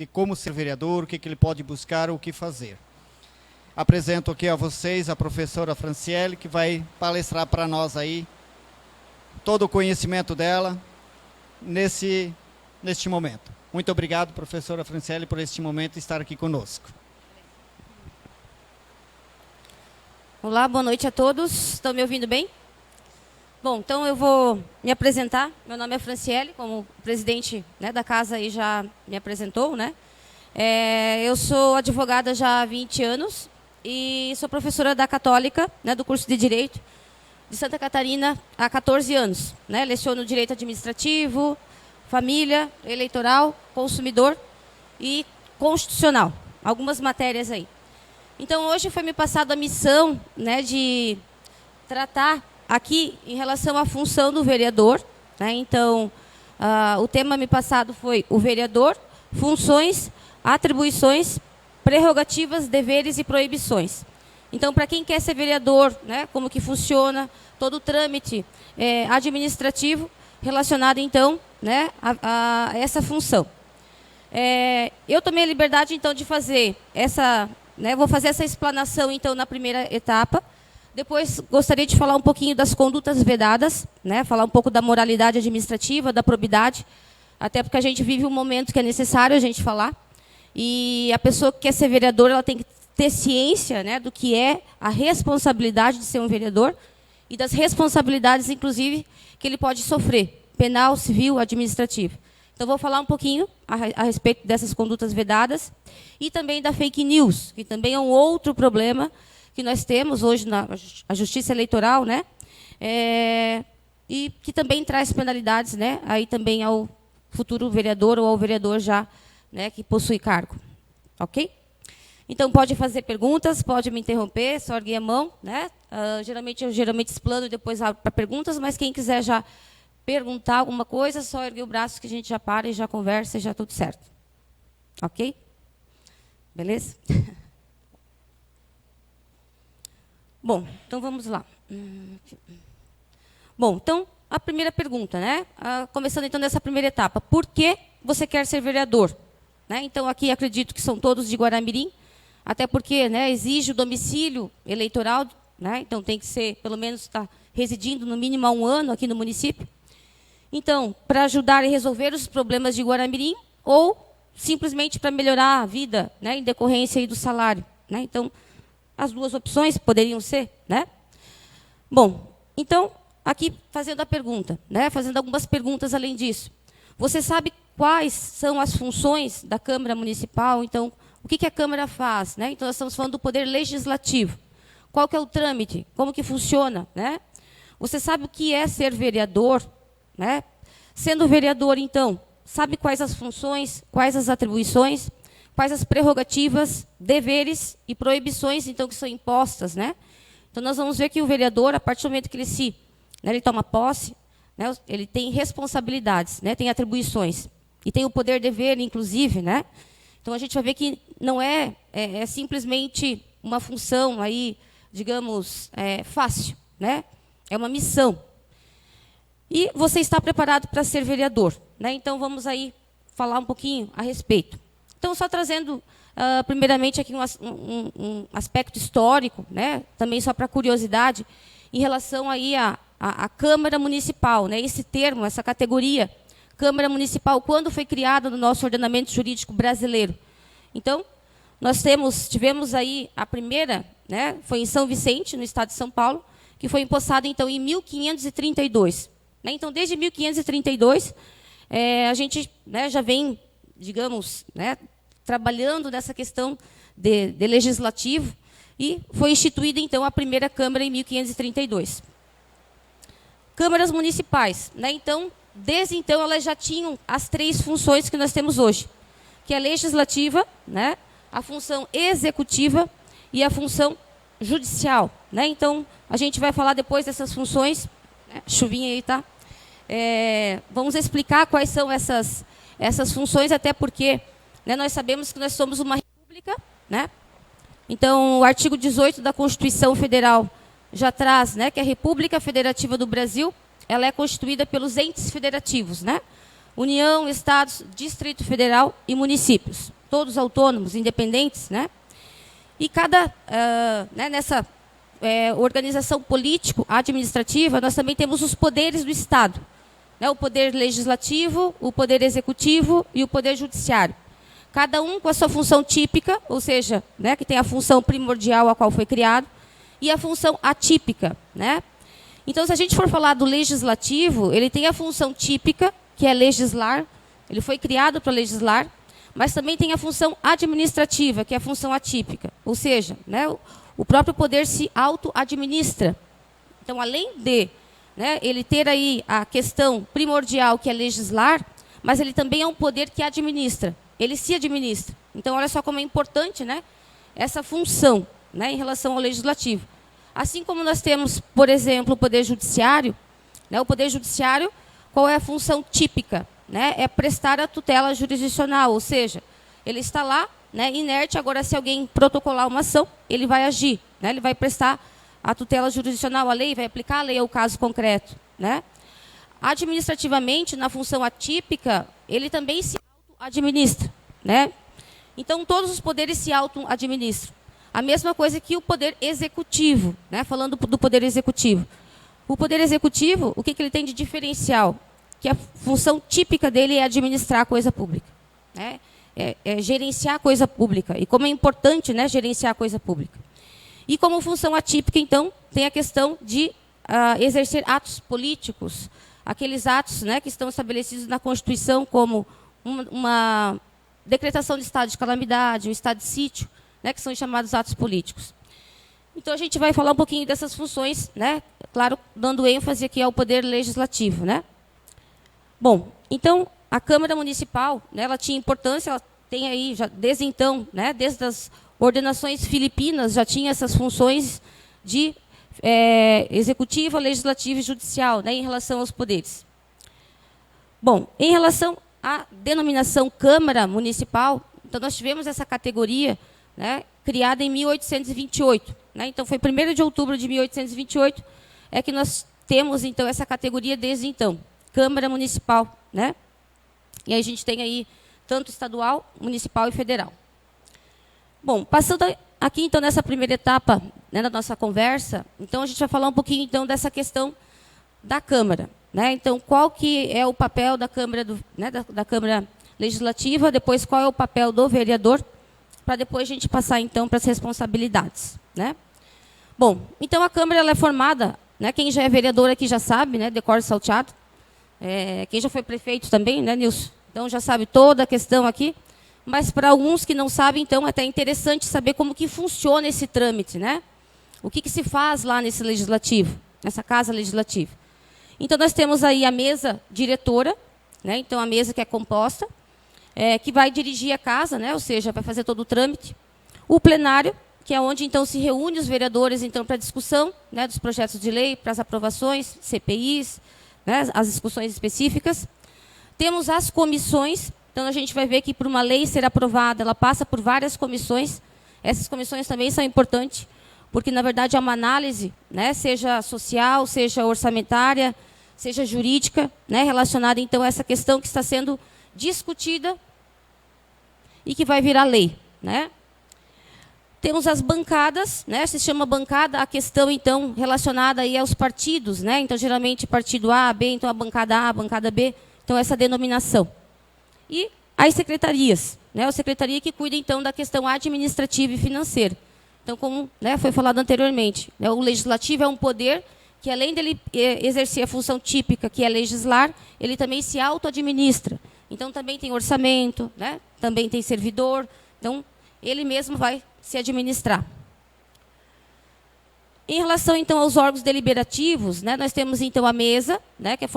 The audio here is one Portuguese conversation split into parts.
de como ser vereador, o que ele pode buscar, o que fazer. Apresento aqui a vocês a professora Franciele, que vai palestrar para nós aí todo o conhecimento dela neste momento. Muito obrigado, professora Franciele, por este momento estar aqui conosco. Olá, boa noite a todos. Estão me ouvindo bem? Bom, então eu vou me apresentar. Meu nome é Franciele, como o presidente, né, da casa aí já me apresentou, né? Eu sou advogada já há 20 anos e sou professora da Católica, né, do curso de Direito de Santa Catarina há 14 anos. Né? Leciono Direito Administrativo, Família, Eleitoral, Consumidor e Constitucional. Algumas matérias aí. Então, hoje foi me passada a missão, né, de tratar aqui em relação à função do vereador. Né? Então, o tema me passado foi o vereador, funções, atribuições, prerrogativas, deveres e proibições. Então, para quem quer ser vereador, né, como que funciona todo o trâmite administrativo relacionado, então, né, a essa função. Eu tomei a liberdade, então, de fazer essa... Né, vou fazer essa explanação, então, na primeira etapa. Depois, gostaria de falar um pouquinho das condutas vedadas, né, falar um pouco da moralidade administrativa, da probidade, até porque a gente vive um momento que é necessário a gente falar. E a pessoa que quer ser vereador, ela tem que ter ciência, né, do que é a responsabilidade de ser um vereador e das responsabilidades, inclusive, que ele pode sofrer, penal, civil, administrativo. Então, vou falar um pouquinho a respeito dessas condutas vedadas e também da fake news, que também é um outro problema que nós temos hoje na Justiça Eleitoral, né, e que também traz penalidades, né, aí também ao futuro vereador ou ao vereador já, né, que possui cargo. Ok? Então, pode fazer perguntas, pode me interromper, só erguer a mão. Né? Eu geralmente explano e depois abro para perguntas, mas quem quiser já perguntar alguma coisa, só erguer o braço que a gente já para e já conversa e já tudo certo. Ok? Beleza? Bom, então vamos lá. Bom, então, a primeira pergunta, né? Começando então nessa primeira etapa. Por que você quer ser vereador? Né? Então, aqui acredito que são todos de Guaramirim, até porque, né, exige o domicílio eleitoral, né? Então tem que ser, pelo menos, estar residindo no mínimo há 1 ano aqui no município. Então, para ajudar a resolver os problemas de Guaramirim ou simplesmente para melhorar a vida, né, em decorrência aí do salário. Né? Então, as duas opções poderiam ser. Né? Bom, então, aqui fazendo a pergunta, né, fazendo algumas perguntas além disso. Você sabe quais são as funções da Câmara Municipal? Então, o que a Câmara faz? Né? Então, nós estamos falando do Poder Legislativo. Qual que é o trâmite? Como que funciona? Né? Você sabe o que é ser vereador? Né? Sendo vereador, então, sabe quais as funções, quais as atribuições, quais as prerrogativas, deveres e proibições, então, que são impostas? Né? Então, nós vamos ver que o vereador, a partir do momento que ele toma posse, né, ele tem responsabilidades, né, tem atribuições. E tem o poder-dever, inclusive. Né? Então, a gente vai ver que não é simplesmente uma função, aí, digamos, fácil. Né? É uma missão. E você está preparado para ser vereador. Né? Então, vamos aí falar um pouquinho a respeito. Então, só trazendo, primeiramente, aqui um aspecto histórico, né? Também só para curiosidade, em relação aí à Câmara Municipal. Né? Esse termo, essa categoria, Câmara Municipal, quando foi criada no nosso ordenamento jurídico brasileiro? Então, nós tivemos aí a primeira, né, foi em São Vicente, no estado de São Paulo, que foi empossada, então, em 1532. Né? Então, desde 1532, a gente, né, já vem, digamos, né, trabalhando nessa questão de legislativo, e foi instituída, então, a primeira Câmara em 1532. Câmaras municipais. Né? Então, desde então, elas já tinham as 3 funções que nós temos hoje, que é a legislativa, né, a função executiva e a função judicial. Né? Então, a gente vai falar depois dessas funções. Né? Chuvinha aí, tá? Vamos explicar quais são essas funções, até porque, né, nós sabemos que nós somos uma república. Né? Então, o artigo 18 da Constituição Federal já traz, né, que a República Federativa do Brasil ela é constituída pelos entes federativos. Né? União, estados, Distrito Federal e municípios, todos autônomos, independentes, né? E cada, nessa organização político-administrativa, nós também temos os poderes do Estado, né? O poder legislativo, o poder executivo e o poder judiciário. Cada um com a sua função típica, ou seja, né, que tem a função primordial a qual foi criado, e a função atípica, né? Então, se a gente for falar do legislativo, ele tem a função típica, que é legislar, ele foi criado para legislar, mas também tem a função administrativa, que é a função atípica, ou seja, né, o próprio poder se auto-administra. Então, além de, né, ele ter aí a questão primordial, que é legislar, mas ele também é um poder que administra. Ele se administra. Então, olha só como é importante, né, essa função, né, em relação ao legislativo. Assim como nós temos, por exemplo, o Poder Judiciário, né, o Poder Judiciário, qual é a função típica? Né, é prestar a tutela jurisdicional, ou seja, ele está lá, né, inerte. Agora, se alguém protocolar uma ação, ele vai agir, né, ele vai prestar a tutela jurisdicional à lei, vai aplicar a lei ao caso concreto. Né. Administrativamente, na função atípica, ele também se auto-administra, né? Então, todos os poderes se auto-administram. A mesma coisa que o poder executivo, né? Falando do poder executivo. O poder executivo, o que ele tem de diferencial? Que a função típica dele é administrar a coisa pública, né? É gerenciar a coisa pública. E como é importante, né, gerenciar a coisa pública. E como função atípica, então, tem a questão de exercer atos políticos, aqueles atos, né, que estão estabelecidos na Constituição, como uma decretação de estado de calamidade, um estado de sítio, né, que são chamados atos políticos. Então, a gente vai falar um pouquinho dessas funções, né, claro, dando ênfase aqui ao poder legislativo. Né. Bom, então, a Câmara Municipal, né, ela tinha importância, ela tem aí, já, desde então, né, desde as ordenações filipinas, já tinha essas funções de executiva, legislativa e judicial, né, em relação aos poderes. Bom, em relação à denominação Câmara Municipal, então nós tivemos essa categoria, né, criada em 1828. Né, então, foi 1º de outubro de 1828 é que nós temos, então, essa categoria desde então, Câmara Municipal. Né? E aí a gente tem aí tanto estadual, municipal e federal. Bom, passando aqui, então, nessa primeira etapa, né, da nossa conversa, então a gente vai falar um pouquinho, então, dessa questão da Câmara. Né? Então, qual que é o papel da Câmara, da Câmara Legislativa, depois qual é o papel do vereador, para depois a gente passar, então, para as responsabilidades. Né? Bom, então a Câmara ela é formada, né, quem já é vereador aqui já sabe, né, decoro salteado, quem já foi prefeito também, né, Nilson? Então já sabe toda a questão aqui, mas para alguns que não sabem, então, é até interessante saber como que funciona esse trâmite, né? O que se faz lá nesse legislativo, nessa casa legislativa. Então, nós temos aí a mesa diretora, né? Então, a mesa que é composta, que vai dirigir a casa, né? Ou seja, vai fazer todo o trâmite. O plenário, que é onde, então, se reúne os vereadores, então, para a discussão, né, dos projetos de lei, para as aprovações, CPIs, né, as discussões específicas. Temos as comissões. Então, a gente vai ver que, para uma lei ser aprovada, ela passa por várias comissões. Essas comissões também são importantes, porque, na verdade, é uma análise, né, seja social, seja orçamentária, seja jurídica, né, relacionada, então, a essa questão que está sendo discutida e que vai virar lei. Né? Temos as bancadas, né, se chama bancada a questão, então, relacionada aí aos partidos. Né? Então, geralmente, partido A, B, então, a bancada B, então, essa denominação. E as secretarias, né, a secretaria que cuida, então, da questão administrativa e financeira. Então, como, né, foi falado anteriormente, né, o legislativo é um poder que, além dele exercer a função típica, que é legislar, ele também se auto-administra. Então, também tem orçamento, né, também tem servidor, então, ele mesmo vai se administrar. Em relação, então, aos órgãos deliberativos, né, nós temos, então, a mesa, né, que é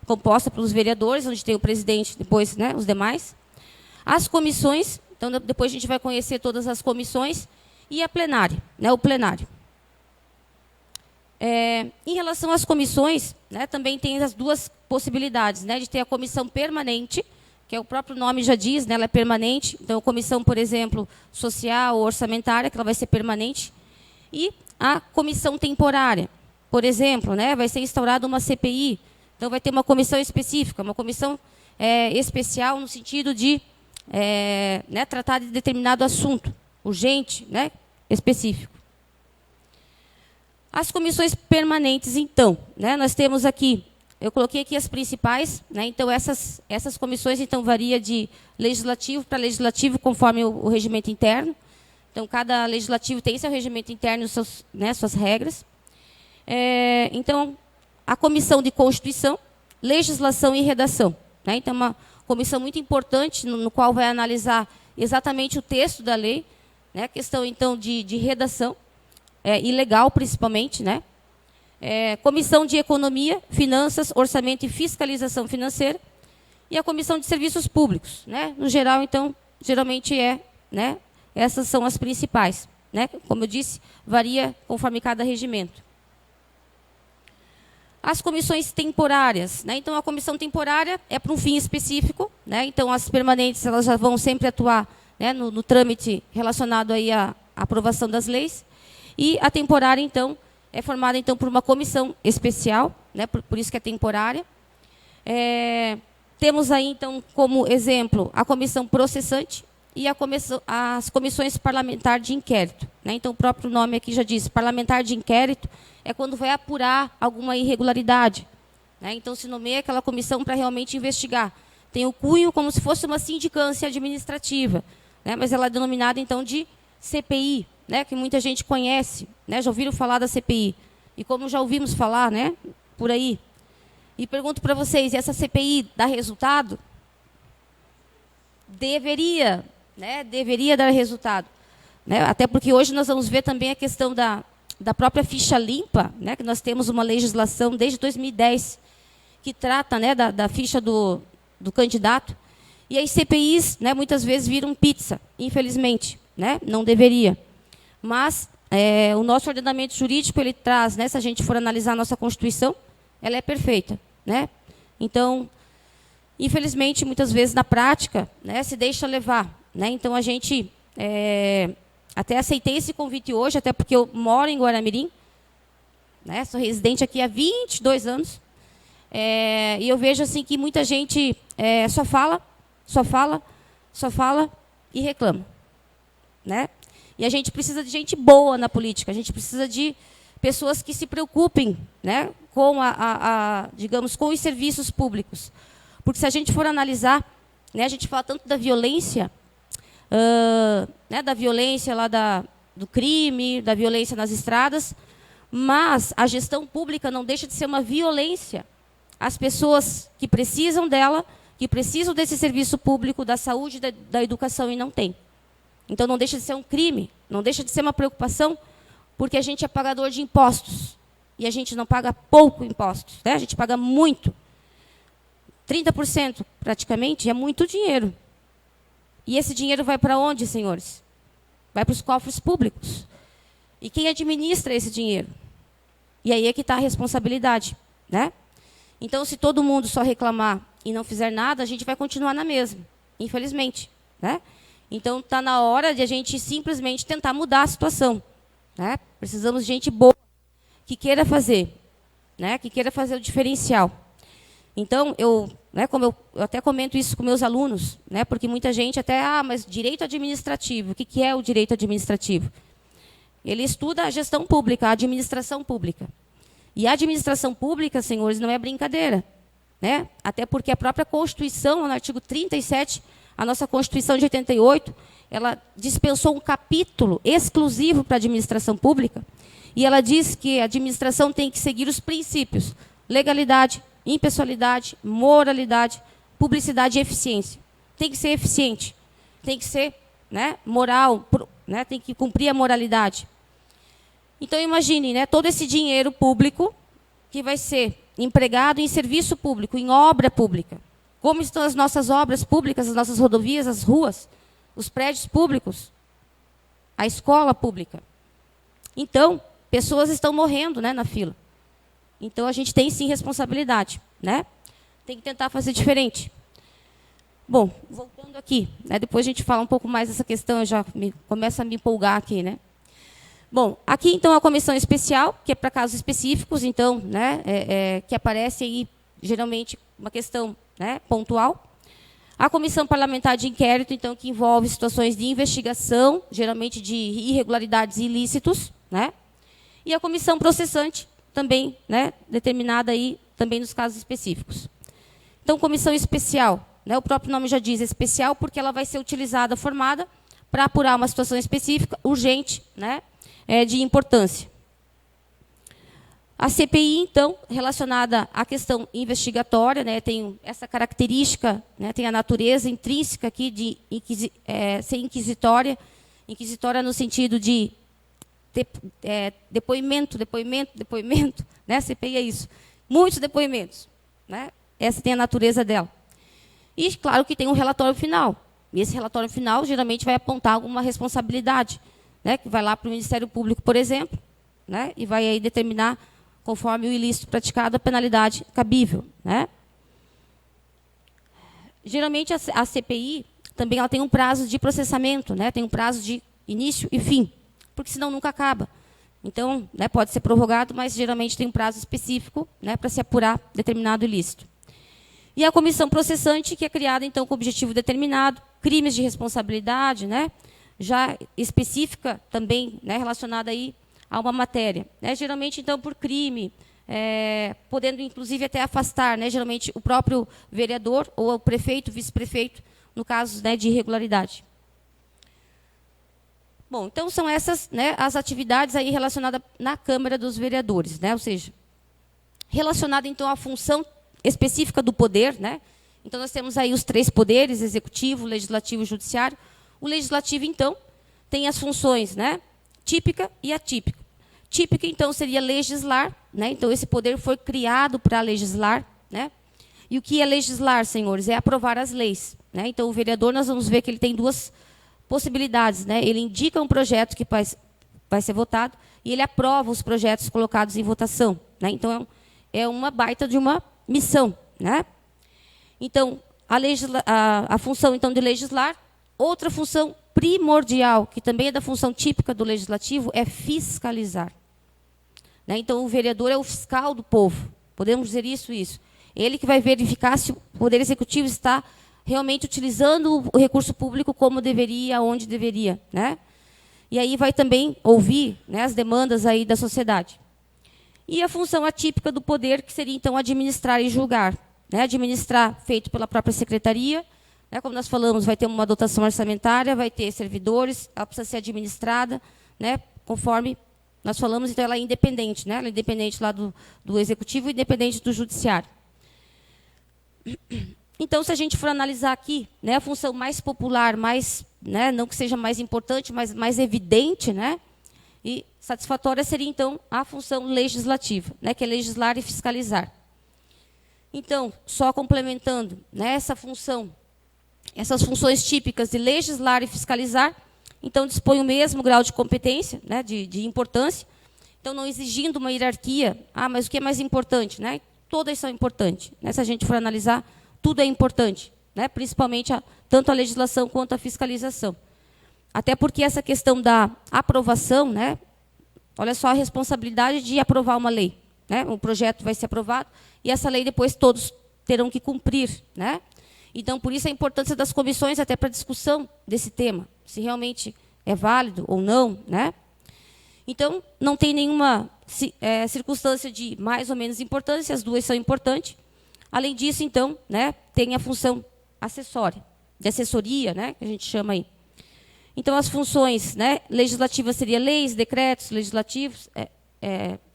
composta pelos vereadores, onde tem o presidente, depois, né, os demais. As comissões, então, depois a gente vai conhecer todas as comissões, e a plenária, né, o plenário. Em relação às comissões, né, também tem as duas possibilidades, né, de ter a comissão permanente, que é o próprio nome já diz, né, ela é permanente. Então, a comissão, por exemplo, social ou orçamentária, que ela vai ser permanente. E a comissão temporária, por exemplo, né, vai ser instaurada uma CPI. Então, vai ter uma comissão específica, uma comissão especial no sentido de né, tratar de determinado assunto, urgente, né, específico. As comissões permanentes, então, né, nós temos aqui, eu coloquei aqui as principais, né, então essas comissões então varia de legislativo para legislativo, conforme o regimento interno. Então, cada legislativo tem seu regimento interno e suas regras. Então, a Comissão de Constituição, Legislação e Redação. Né? Então, uma comissão muito importante, no qual vai analisar exatamente o texto da lei, né? A questão, então, de redação, e legal, principalmente. Né? Comissão de Economia, Finanças, Orçamento e Fiscalização Financeira. E a Comissão de Serviços Públicos. Né? No geral, então, geralmente né? Essas são as principais. Né? Como eu disse, varia conforme cada regimento. As comissões temporárias. Né? Então, a comissão temporária é para um fim específico. Né? Então, as permanentes elas já vão sempre atuar, né, no trâmite relacionado aí à aprovação das leis. E a temporária, então, é formada então, por uma comissão especial, né? por isso que é temporária. Temos aí, então, como exemplo, a comissão processante, e as comissões parlamentar de inquérito. Né? Então, o próprio nome aqui já diz, parlamentar de inquérito é quando vai apurar alguma irregularidade. Né? Então, se nomeia aquela comissão para realmente investigar. Tem o cunho como se fosse uma sindicância administrativa, né? Mas ela é denominada, então, de CPI, né? Que muita gente conhece, né? Já ouviram falar da CPI. E como já ouvimos falar, né? Por aí. E pergunto para vocês, essa CPI dá resultado? Deveria, né? Deveria dar resultado. Né? Até porque hoje nós vamos ver também a questão da própria ficha limpa, né? Que nós temos uma legislação desde 2010 que trata, né, da ficha do candidato. E as CPIs, né, muitas vezes viram pizza, infelizmente. Né? Não deveria. Mas o nosso ordenamento jurídico ele traz, né, se a gente for analisar a nossa Constituição, ela é perfeita. Né? Então, infelizmente, muitas vezes na prática, né, se deixa levar. Né? Então, a gente até aceitei esse convite hoje, até porque eu moro em Guaramirim, né? Sou residente aqui há 22 anos, e eu vejo assim que muita gente só fala e reclama. Né? E a gente precisa de gente boa na política, a gente precisa de pessoas que se preocupem, né, com digamos, com os serviços públicos. Porque se a gente for analisar, né, a gente fala tanto da violência, né, da violência lá do crime, da violência nas estradas, mas a gestão pública não deixa de ser uma violência às pessoas que precisam dela, que precisam desse serviço público, da saúde, da educação e não tem. Então, não deixa de ser um crime, não deixa de ser uma preocupação, porque a gente é pagador de impostos. E a gente não paga pouco impostos, né? A gente paga muito. 30% praticamente é muito dinheiro. E esse dinheiro vai para onde, senhores? Vai para os cofres públicos. E quem administra esse dinheiro? E aí é que está a responsabilidade. Né? Então, se todo mundo só reclamar e não fizer nada, a gente vai continuar na mesma, infelizmente. Né? Então, está na hora de a gente simplesmente tentar mudar a situação. Né? Precisamos de gente boa, que queira fazer, né? Que queira fazer o diferencial. Então, como eu até comento isso com meus alunos, né? Porque muita gente até, mas direito administrativo, o que é o direito administrativo? Ele estuda a gestão pública, a administração pública. E a administração pública, senhores, não é brincadeira. Né? Até porque a própria Constituição, no artigo 37, a nossa Constituição de 88, ela dispensou um capítulo exclusivo para a administração pública, e ela diz que a administração tem que seguir os princípios: legalidade, impessoalidade, moralidade, publicidade e eficiência. Tem que ser eficiente, tem que ser, né, moral, né, tem que cumprir a moralidade. Então, imagine, né, todo esse dinheiro público que vai ser empregado em serviço público, em obra pública. Como estão as nossas obras públicas, as nossas rodovias, as ruas, os prédios públicos, a escola pública. Então, pessoas estão morrendo, né, na fila. Então, a gente tem, sim, responsabilidade. Né? Tem que tentar fazer diferente. Bom, voltando aqui, né, depois a gente fala um pouco mais dessa questão, eu já começo a me empolgar aqui. Né? Bom, aqui, então, a comissão especial, que é para casos específicos, então, né, que aparece aí, geralmente, uma questão né, pontual. A comissão parlamentar de inquérito, então, que envolve situações de investigação, geralmente de irregularidades e ilícitos, né? E a comissão processante, também, né, determinada aí também nos casos específicos. Então, comissão especial, né, o próprio nome já diz especial, porque ela vai ser utilizada, formada, para apurar uma situação específica, urgente, né, de importância. A CPI, então, relacionada à questão investigatória, né, tem essa característica, né, tem a natureza intrínseca aqui de ser inquisitória no sentido de depoimento, né, CPI é isso, muitos depoimentos, né, essa tem a natureza dela. E, claro, que tem um relatório final. E esse relatório final, geralmente, vai apontar alguma responsabilidade, né, que vai lá para o Ministério Público, por exemplo, né, e vai aí determinar, conforme o ilícito praticado, a penalidade cabível, né? Geralmente, a CPI também ela tem um prazo de processamento, né? Tem um prazo de início e fim, porque senão nunca acaba. Então, né, pode ser prorrogado, mas geralmente tem um prazo específico, né, para se apurar determinado ilícito. E a comissão processante, que é criada, então, com objetivo determinado, crimes de responsabilidade, né, já específica também, né, relacionada aí a uma matéria, né? Geralmente, então, por crime, podendo, inclusive, até afastar, né, geralmente, o próprio vereador ou o prefeito, vice-prefeito, no caso, né, de irregularidade. Bom, então, são essas, né, as atividades aí relacionadas na Câmara dos Vereadores, né? Ou seja, relacionada, então, à função específica do poder, né? Então, nós temos aí os 3 poderes, executivo, legislativo e judiciário. O legislativo, então, tem as funções, né, típica e atípica. Típica, então, seria legislar, né? Então, esse poder foi criado para legislar, né? E o que é legislar, senhores? É aprovar as leis, né? Então, o vereador, nós vamos ver que ele tem 2 possibilidades, né? Ele indica um projeto que vai ser votado e ele aprova os projetos colocados em votação, né? Então, é uma baita de uma missão, né? Então, a função, então, de legislar. Outra função primordial, que também é da função típica do legislativo, é fiscalizar, né? Então, o vereador é o fiscal do povo. Podemos dizer isso. Ele que vai verificar se o Poder Executivo está realmente utilizando o recurso público como deveria, onde deveria, né? E aí vai também ouvir, né, as demandas aí da sociedade. E a função atípica do poder, que seria, então, administrar e julgar, né? Administrar, feito pela própria secretaria, né, como nós falamos, vai ter uma dotação orçamentária, vai ter servidores, ela precisa ser administrada, né, conforme nós falamos, então ela é independente, né? Ela é independente lá do executivo e independente do judiciário. Então, se a gente for analisar aqui, né, a função mais popular, mais, né, não que seja mais importante, mas mais evidente, né, e satisfatória seria, então, a função legislativa, né, que é legislar e fiscalizar. Então, só complementando, né, essas funções típicas de legislar e fiscalizar, então, dispõe o mesmo grau de competência, né, de importância, então, não exigindo uma hierarquia. Mas o que é mais importante? Né? Todas são importantes. Né? Se a gente for analisar, tudo é importante, né? Principalmente tanto a legislação quanto a fiscalização. Até porque essa questão da aprovação, né, olha só a responsabilidade de aprovar uma lei. Né? Um projeto vai ser aprovado e essa lei depois todos terão que cumprir, né? Então, por isso a importância das comissões até para a discussão desse tema, se realmente é válido ou não, né? Então, não tem nenhuma circunstância de mais ou menos importância, as 2 são importantes. Além disso, então, né, tem a função acessória, de assessoria, né, que a gente chama aí. Então, as funções, né, legislativas seriam leis, decretos legislativos,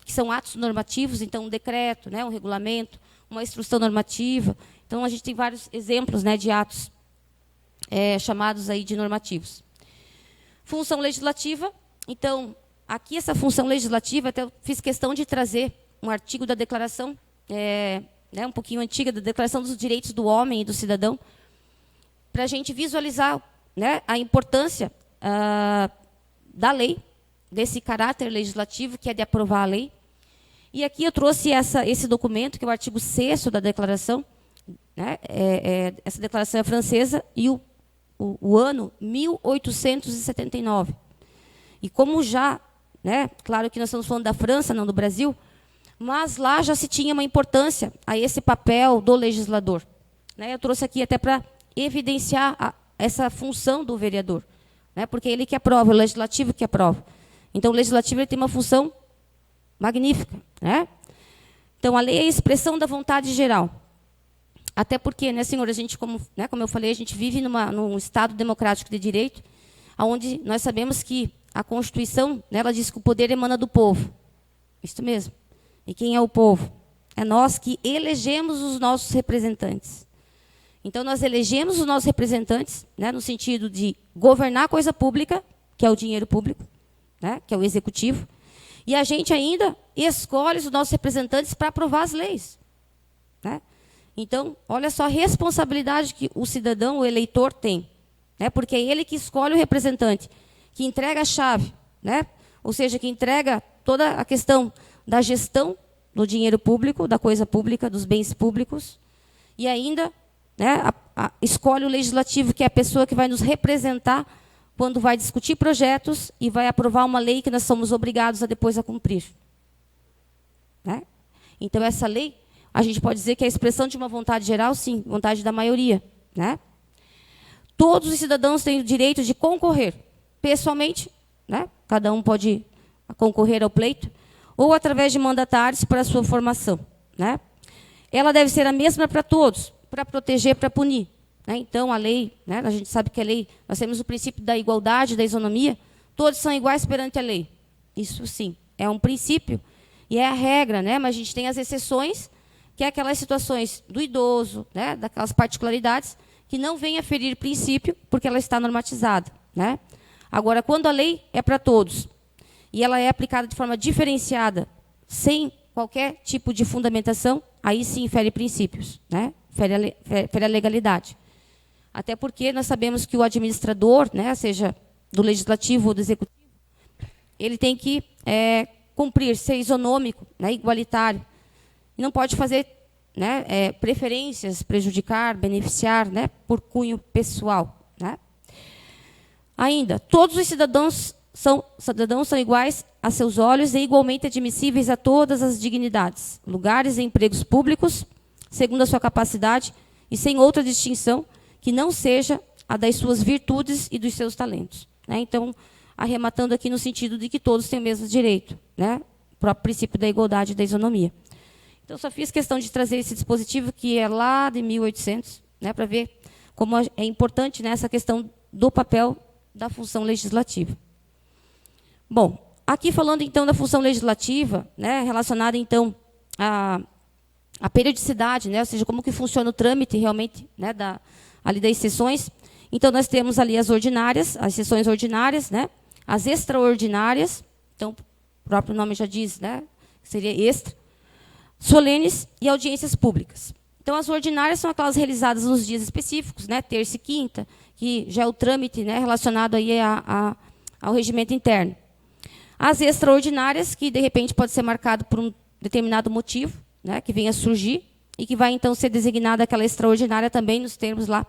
que são atos normativos, então um decreto, né, um regulamento, uma instrução normativa. Então, a gente tem vários exemplos, né, de atos chamados aí de normativos. Função legislativa, então, aqui essa função legislativa, até eu fiz questão de trazer um artigo da declaração, né, um pouquinho antiga, da Declaração dos Direitos do Homem e do Cidadão, para a gente visualizar, né, a importância da lei, desse caráter legislativo, que é de aprovar a lei. E aqui eu trouxe esse documento, que é o artigo 6º da declaração, né, essa declaração é francesa, e o ano 1879. E como já, né, claro que nós estamos falando da França, não do Brasil, mas lá já se tinha uma importância a esse papel do legislador. né, eu trouxe aqui até para evidenciar essa função do vereador, né, porque é ele que aprova, o legislativo que aprova. Então, o legislativo ele tem uma função magnífica, né? Então, a lei é a expressão da vontade geral. Até porque, né, senhor, a gente, como eu falei, a gente vive num Estado democrático de direito, onde nós sabemos que a Constituição, né, ela diz que o poder emana do povo. Isso mesmo. E quem é o povo? É nós que elegemos os nossos representantes. Então, nós elegemos os nossos representantes, né, no sentido de governar a coisa pública, que é o dinheiro público, né, que é o executivo, e a gente ainda escolhe os nossos representantes para aprovar as leis, né? Então, olha só a responsabilidade que o cidadão, o eleitor, tem, né, porque é ele que escolhe o representante, que entrega a chave, né, ou seja, que entrega toda a questão da gestão do dinheiro público, da coisa pública, dos bens públicos, e ainda, né, escolhe o legislativo, que é a pessoa que vai nos representar quando vai discutir projetos e vai aprovar uma lei que nós somos obrigados a depois a cumprir, né? Então, essa lei, a gente pode dizer que é a expressão de uma vontade geral, sim, vontade da maioria, né? Todos os cidadãos têm o direito de concorrer, pessoalmente, né? Cada um pode concorrer ao pleito, ou através de mandatários para a sua formação, né? Ela deve ser a mesma para todos, para proteger, para punir, né? Então, a lei, né, a gente sabe que a lei, nós temos o princípio da igualdade, da isonomia, todos são iguais perante a lei. Isso, sim, é um princípio e é a regra, né? Mas a gente tem as exceções, que é aquelas situações do idoso, né, daquelas particularidades, que não vêm a ferir princípio, porque ela está normatizada, né? Agora, quando a lei é para todos, e ela é aplicada de forma diferenciada, sem qualquer tipo de fundamentação, aí sim fere princípios, né? Fere a legalidade. Até porque nós sabemos que o administrador, né, seja do legislativo ou do executivo, ele tem que cumprir, ser isonômico, né, igualitário. E não pode fazer, né, preferências, prejudicar, beneficiar, né, por cunho pessoal, né? Ainda, todos os cidadãos são iguais a seus olhos e igualmente admissíveis a todas as dignidades, lugares e empregos públicos, segundo a sua capacidade e sem outra distinção que não seja a das suas virtudes e dos seus talentos, né? Então, arrematando aqui no sentido de que todos têm o mesmo direito, né? O próprio princípio da igualdade e da isonomia. Então, só fiz questão de trazer esse dispositivo, que é lá de 1800, né, para ver como é importante, né, essa questão do papel da função legislativa. Bom, aqui falando, então, da função legislativa, né, relacionada, então, à periodicidade, né, ou seja, como que funciona o trâmite, realmente, né, ali das sessões. Então, nós temos ali as ordinárias, as sessões ordinárias, né, as extraordinárias, então, o próprio nome já diz, né, seria extra, solenes e audiências públicas. Então, as ordinárias são aquelas realizadas nos dias específicos, né, terça e quinta, que já é o trâmite, né, relacionado aí ao regimento interno. As extraordinárias, que, de repente, pode ser marcado por um determinado motivo, né, que venha a surgir, e que vai, então, ser designada aquela extraordinária também nos termos lá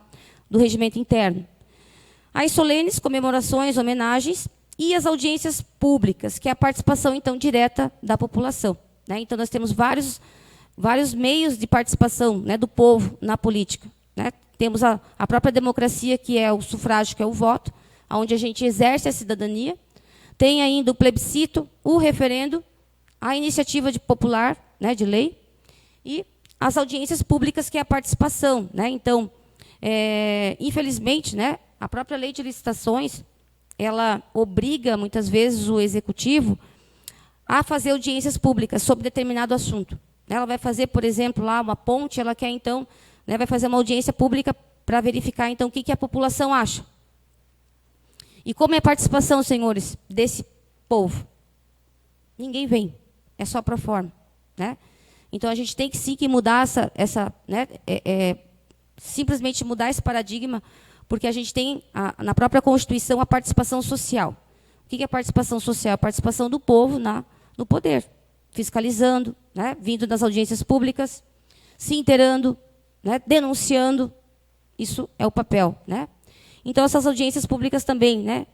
do regimento interno. As solenes, comemorações, homenagens, e as audiências públicas, que é a participação, então, direta da população, né? Então, nós temos vários meios de participação, né, do povo na política, né? Temos a própria democracia, que é o sufrágio, que é o voto, onde a gente exerce a cidadania. Tem ainda o plebiscito, o referendo, a iniciativa popular, né, de lei, e as audiências públicas, que é a participação, né? Então, infelizmente, né, a própria lei de licitações, ela obriga, muitas vezes, o executivo a fazer audiências públicas sobre determinado assunto. Ela vai fazer, por exemplo, lá uma ponte, ela quer, então, né, vai fazer uma audiência pública para verificar, então, o que a população acha. E como é a participação, senhores, desse povo? Ninguém vem, é só pro forma, né? Então, a gente tem que, sim, que mudar né, simplesmente mudar esse paradigma, porque a gente tem, na própria Constituição, a participação social. O que é a participação social? A participação do povo no poder, fiscalizando, né, vindo das audiências públicas, se inteirando, né, denunciando. Isso é o papel, né? Então, essas audiências públicas também, né,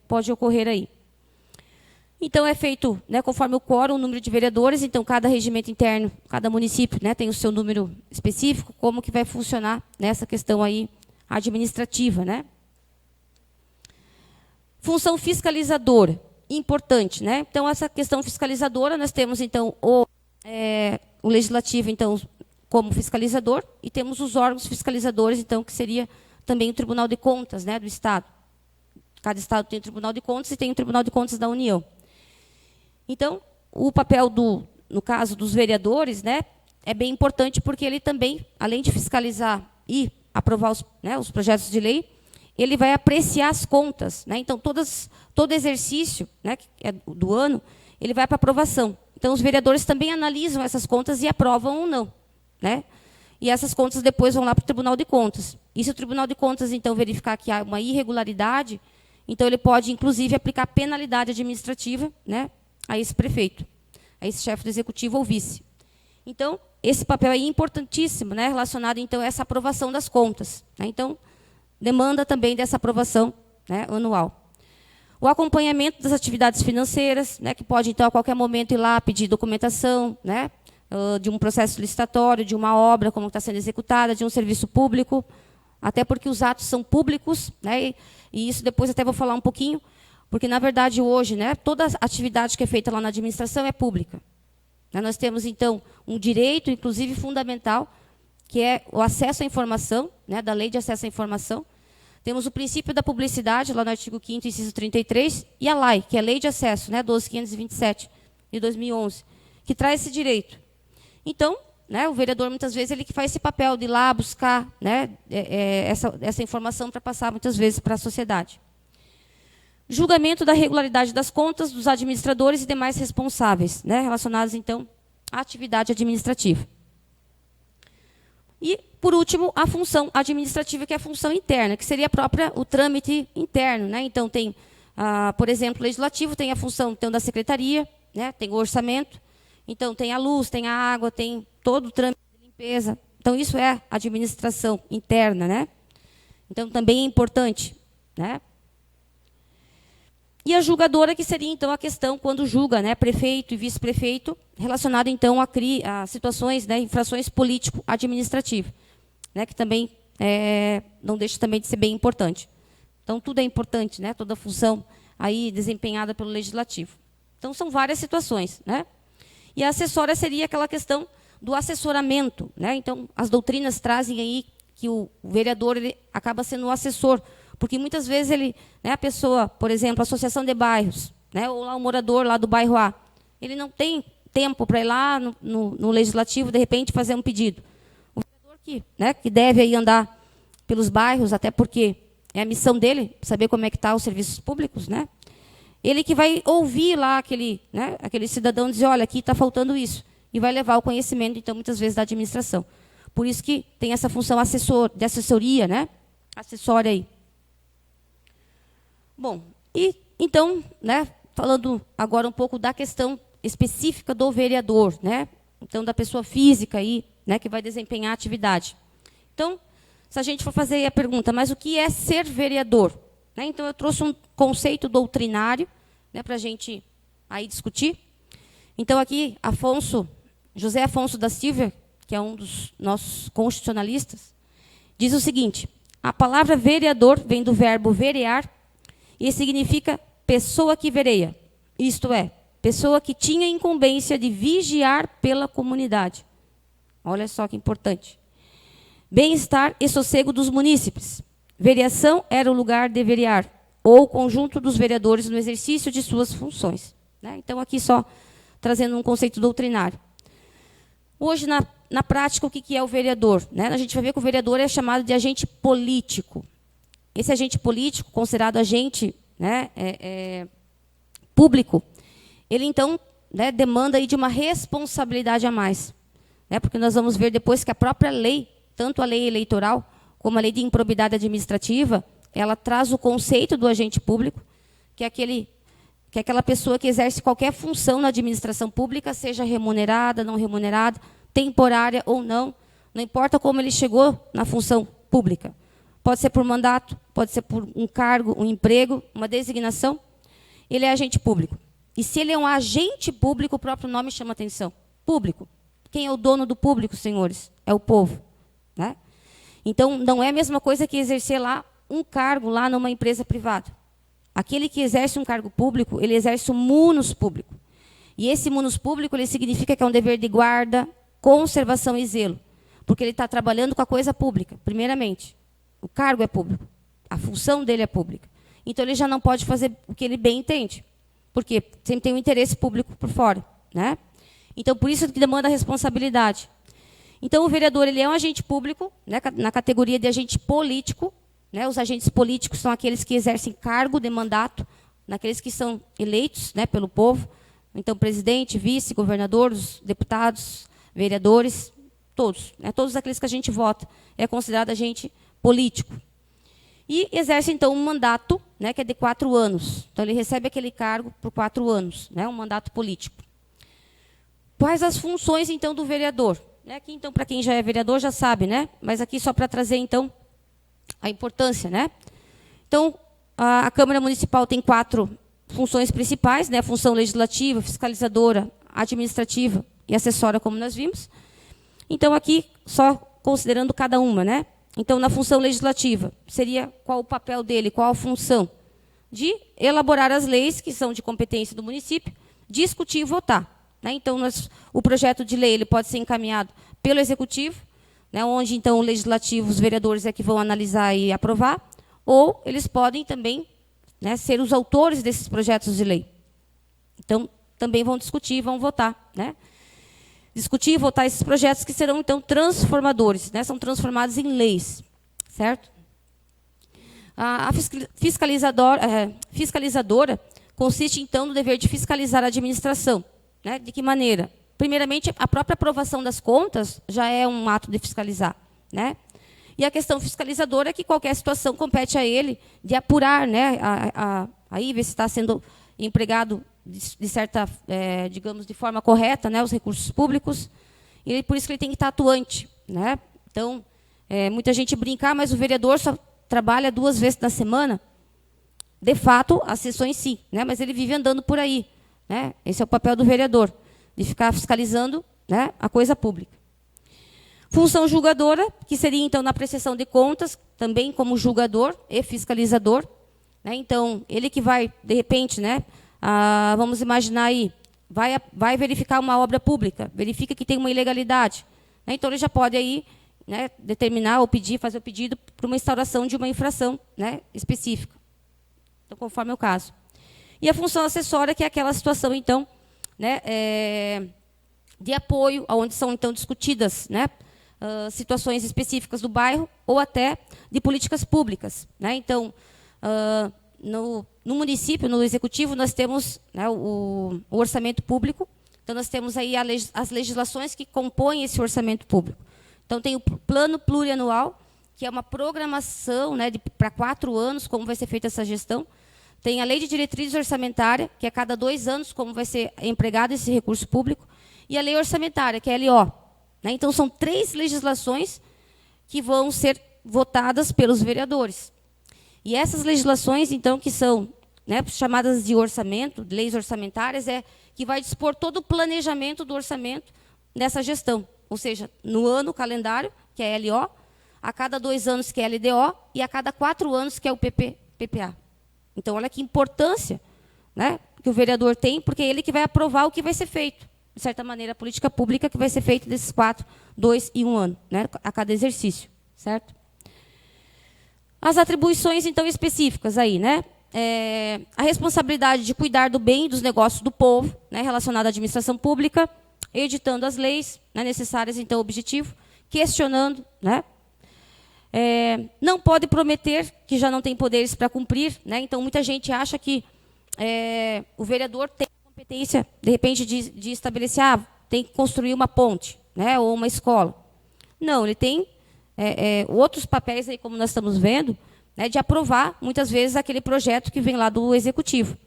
pode ocorrer aí. Então, é feito, né, conforme o quórum, o número de vereadores. Então, cada regimento interno, cada município, né, tem o seu número específico, como que vai funcionar nessa questão aí administrativa, né? Função fiscalizadora, importante, né? Então, essa questão fiscalizadora, nós temos, então, o legislativo, então, como fiscalizador, e temos os órgãos fiscalizadores, então, que seria também o Tribunal de Contas, né, do Estado. Cada Estado tem o Tribunal de Contas e tem o Tribunal de Contas da União. Então, o papel, no caso dos vereadores, né, é bem importante, porque ele também, além de fiscalizar e aprovar os projetos de lei, ele vai apreciar as contas, né? Então, todo exercício, né, que é do ano, ele vai para aprovação. Então, os vereadores também analisam essas contas e aprovam ou não, né? E essas contas depois vão lá para o Tribunal de Contas. E se o Tribunal de Contas, então, verificar que há uma irregularidade, então ele pode, inclusive, aplicar penalidade administrativa, né, a esse prefeito, a esse chefe do executivo ou vice. Então, esse papel aí é importantíssimo, né, relacionado, então, a essa aprovação das contas, né? Então, demanda também dessa aprovação, né, anual. O acompanhamento das atividades financeiras, né, que pode, então, a qualquer momento ir lá pedir documentação, né, de um processo licitatório, de uma obra, como está sendo executada, de um serviço público, até porque os atos são públicos, né, e isso depois até vou falar um pouquinho, porque, na verdade, hoje, né, toda atividade que é feita lá na administração é pública. Nós temos, então, um direito, inclusive fundamental, que é o acesso à informação, né, da Lei de Acesso à Informação. Temos o princípio da publicidade, lá no artigo 5º, inciso 33, e a LAI, que é a Lei de Acesso, né, 12.527, de 2011, que traz esse direito. Então, né, o vereador, muitas vezes, ele que faz esse papel de ir lá buscar, né, essa informação para passar, muitas vezes, para a sociedade. Julgamento da regularidade das contas dos administradores e demais responsáveis, né, relacionados, então, à atividade administrativa. E, por último, a função administrativa, que é a função interna, que seria o trâmite interno, né? Então, tem, por exemplo, o legislativo tem a função, então, da secretaria, né, tem o orçamento, então, tem a luz, tem a água, tem todo o trâmite de limpeza. Então, isso é administração interna, né? Então, também é importante, né? E a julgadora, que seria, então, a questão quando julga, né, prefeito e vice-prefeito, relacionado, então, a situações, né, infrações político-administrativas, né, que também não deixa também de ser bem importante. Então, tudo é importante, né, toda a função aí desempenhada pelo legislativo. Então, são várias situações, né? E a assessora seria aquela questão do assessoramento, né? Então, as doutrinas trazem aí que o vereador ele acaba sendo o assessor, porque muitas vezes ele, né, a pessoa, por exemplo, a associação de bairros, né, ou lá o morador lá do bairro A, ele não tem tempo para ir lá no legislativo, de repente, fazer um pedido. O vereador que deve aí andar pelos bairros, até porque é a missão dele, saber como é que estão os serviços públicos, né? Ele que vai ouvir lá aquele cidadão dizer, olha, aqui está faltando isso, e vai levar o conhecimento, então, muitas vezes, da administração. Por isso que tem essa função de assessoria, né? Acessória aí. Bom, e então, né, falando agora um pouco da questão específica do vereador, né? Então, da pessoa física aí, né, que vai desempenhar a atividade. Então, se a gente for fazer a pergunta, mas o que é ser vereador? Né? Então, eu trouxe um conceito doutrinário, né, para a gente aí discutir. Então, aqui, José Afonso da Silva, que é um dos nossos constitucionalistas, diz o seguinte: a palavra vereador vem do verbo verear e significa pessoa que vereia, isto é, pessoa que tinha incumbência de vigiar pela comunidade. Olha só que importante. Bem-estar e sossego dos munícipes. Vereação era o lugar de verear, ou o conjunto dos vereadores no exercício de suas funções. Né? Então, aqui só trazendo um conceito doutrinário. Hoje, na prática, o que é o vereador? Né? A gente vai ver que o vereador é chamado de agente político. Esse agente político, considerado agente, né, público, ele, então, né, demanda aí de uma responsabilidade a mais. Né? Porque nós vamos ver depois que a própria lei, tanto a lei eleitoral, como a lei de improbidade administrativa, ela traz o conceito do agente público, que é aquela pessoa que exerce qualquer função na administração pública, seja remunerada, não remunerada, temporária ou não, não importa como ele chegou na função pública. Pode ser por mandato, pode ser por um cargo, um emprego, uma designação, ele é agente público. E se ele é um agente público, o próprio nome chama atenção. Público. Quem é o dono do público, senhores? É o povo. Né? Então, não é a mesma coisa que exercer lá um cargo lá numa empresa privada. Aquele que exerce um cargo público, ele exerce um munus público. E esse munus público, ele significa que é um dever de guarda, conservação e zelo. Porque ele está trabalhando com a coisa pública, primeiramente. O cargo é público. A função dele é pública. Então, ele já não pode fazer o que ele bem entende. Porque sempre tem um interesse público por fora. Né? Então, por isso que demanda a responsabilidade. Então, o vereador ele é um agente público, né, na categoria de agente político. Né, os agentes políticos são aqueles que exercem cargo de mandato, naqueles que são eleitos, né, pelo povo. Então, presidente, vice, governadores, deputados, vereadores, todos. Né, todos aqueles que a gente vota é considerado agente político. E exerce, então, um mandato, né, que é de 4 anos. Então, ele recebe aquele cargo por 4 anos, né, um mandato político. Quais as funções, então, do vereador? Aqui, então, para quem já é vereador, já sabe, né? Mas aqui só para trazer, então, a importância, né? Então, a Câmara Municipal tem 4 funções principais, né? A função legislativa, fiscalizadora, administrativa e acessória, como nós vimos. Então, aqui, só considerando cada uma, né? Então, na função legislativa, seria qual o papel dele, qual a função? De elaborar as leis, que são de competência do município, discutir e votar. Né? Então, o projeto de lei ele pode ser encaminhado pelo Executivo, né, onde, então, o Legislativo, os vereadores é que vão analisar e aprovar, ou eles podem também, né, ser os autores desses projetos de lei. Então, também vão discutir e vão votar. Né? Discutir e votar esses projetos que serão, então, transformadores, né, são transformados em leis. Certo? A fiscalizadora consiste, então, no dever de fiscalizar a administração. Né? De que maneira? Primeiramente, a própria aprovação das contas já é um ato de fiscalizar. Né? E a questão fiscalizadora é que qualquer situação compete a ele de apurar, né? Aí ver se está sendo empregado de certa, digamos, de forma correta, né? Os recursos públicos. E por isso que ele tem que estar atuante. Né? Então, muita gente brinca, mas o vereador só trabalha 2 vezes na semana. De fato, as sessões sim, né? Mas ele vive andando por aí. Né? Esse é o papel do vereador, de ficar fiscalizando, né, a coisa pública. Função julgadora, que seria, então, na apreciação de contas, também como julgador e fiscalizador. Né? Então, ele que vai, de repente, né, vamos imaginar aí, vai verificar uma obra pública, verifica que tem uma ilegalidade. Né? Então, ele já pode aí, né, determinar ou pedir, fazer o pedido para uma instauração de uma infração, né, específica. Então, conforme é o caso. E a função acessória, que é aquela situação, então, né, de apoio, onde são, então, discutidas, né, situações específicas do bairro ou até de políticas públicas. Né? Então, no município, no executivo, nós temos, né, o orçamento público. Então, nós temos aí as legislações que compõem esse orçamento público. Então, tem o plano plurianual, que é uma programação, né, para 4 anos, como vai ser feita essa gestão. Tem a lei de diretrizes orçamentária, que é a cada 2 anos, como vai ser empregado esse recurso público. E a lei orçamentária, que é a LO. Né? Então, são 3 legislações que vão ser votadas pelos vereadores. E essas legislações, então, que são, né, chamadas de orçamento, de leis orçamentárias, que vai dispor todo o planejamento do orçamento nessa gestão. Ou seja, no ano calendário, que é a LO, a cada 2 anos, que é a LDO, e a cada 4 anos, que é o PPA. Então, olha que importância, né, que o vereador tem, porque é ele que vai aprovar o que vai ser feito. De certa maneira, a política pública que vai ser feita desses 4, 2 e 1 ano, né, a cada exercício. Certo? As atribuições, então, específicas aí, né? A responsabilidade de cuidar do bem e dos negócios do povo, né, relacionado à administração pública, editando as leis, né, necessárias, então, ao objetivo, questionando, né? Não pode prometer que já não tem poderes para cumprir. Né? Então, muita gente acha que o vereador tem competência, de repente, de estabelecer, tem que construir uma ponte, né, ou uma escola. Não, ele tem outros papéis, aí, como nós estamos vendo, né, de aprovar, muitas vezes, aquele projeto que vem lá do Executivo.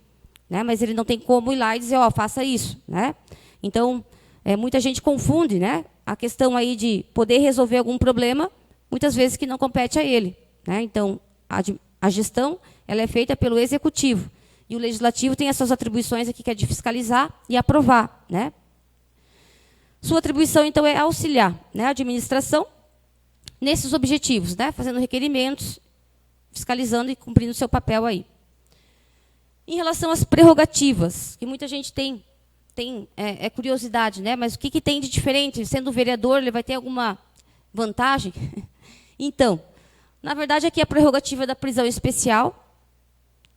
Né? Mas ele não tem como ir lá e dizer, faça isso. Né? Então, muita gente confunde, né, a questão aí de poder resolver algum problema, muitas vezes que não compete a ele. Né? Então, a gestão ela é feita pelo Executivo. E o legislativo tem as suas atribuições aqui, que é de fiscalizar e aprovar, né? Sua atribuição, então, é auxiliar, né, a administração nesses objetivos, né, fazendo requerimentos, fiscalizando e cumprindo o seu papel aí. Em relação às prerrogativas, que muita gente tem curiosidade, né, mas o que tem de diferente? Sendo vereador, ele vai ter alguma vantagem? Então, na verdade, aqui é a prerrogativa da prisão especial,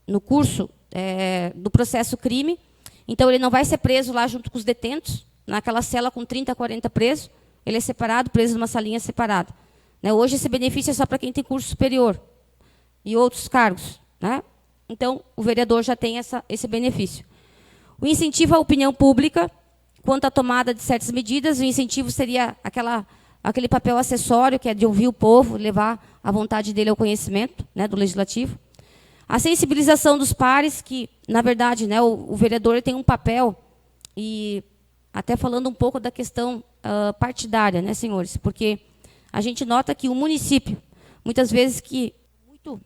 no curso do processo crime. Então, ele não vai ser preso lá junto com os detentos, naquela cela com 30, 40 presos. Ele é separado, preso numa salinha separada. Né? Hoje, esse benefício é só para quem tem curso superior e outros cargos. Né? Então, o vereador já tem esse benefício. O incentivo à opinião pública, quanto à tomada de certas medidas, o incentivo seria aquele papel acessório, que é de ouvir o povo, levar a vontade dele ao conhecimento, né, do legislativo. A sensibilização dos pares, que, na verdade, né, o vereador ele tem um papel, e até falando um pouco da questão partidária, né, senhores, porque a gente nota que o município, muitas vezes, que muito,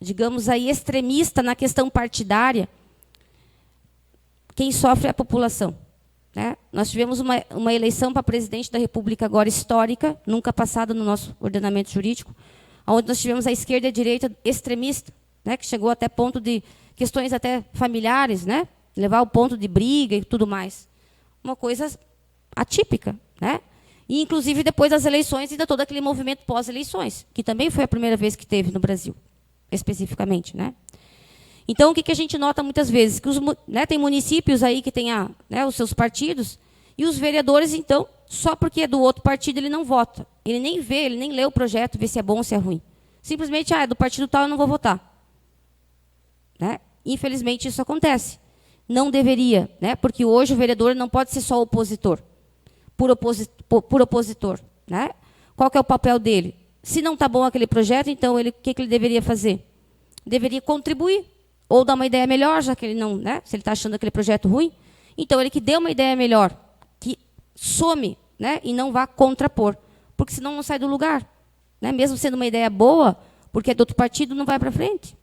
digamos aí, extremista na questão partidária, quem sofre é a população. Né? Nós tivemos uma eleição para presidente da República agora histórica, nunca passada no nosso ordenamento jurídico, onde nós tivemos a esquerda e a direita extremista, né, que chegou até ponto de questões até familiares, né, levar ao ponto de briga e tudo mais. Uma coisa atípica. Né? E, inclusive, depois das eleições, ainda todo aquele movimento pós-eleições, que também foi a primeira vez que teve no Brasil, especificamente. Né? Então, o que a gente nota muitas vezes? Que tem municípios aí que têm os seus partidos, e os vereadores, então, só porque é do outro partido, ele não vota. Ele nem vê, ele nem lê o projeto, vê se é bom ou se é ruim. Simplesmente, é do partido tal, eu não vou votar. Né? Infelizmente, isso acontece. Não deveria, né? Porque hoje o vereador não pode ser só opositor, por opositor. Né? Qual que é o papel dele? Se não está bom aquele projeto, então, o que ele deveria fazer? Deveria contribuir, ou dar uma ideia melhor, já que ele não, né? Se ele está achando aquele projeto ruim, então ele que dê uma ideia melhor, que some, né? E não vá contrapor, porque senão não sai do lugar. Né? Mesmo sendo uma ideia boa, porque é do outro partido, não vai para frente.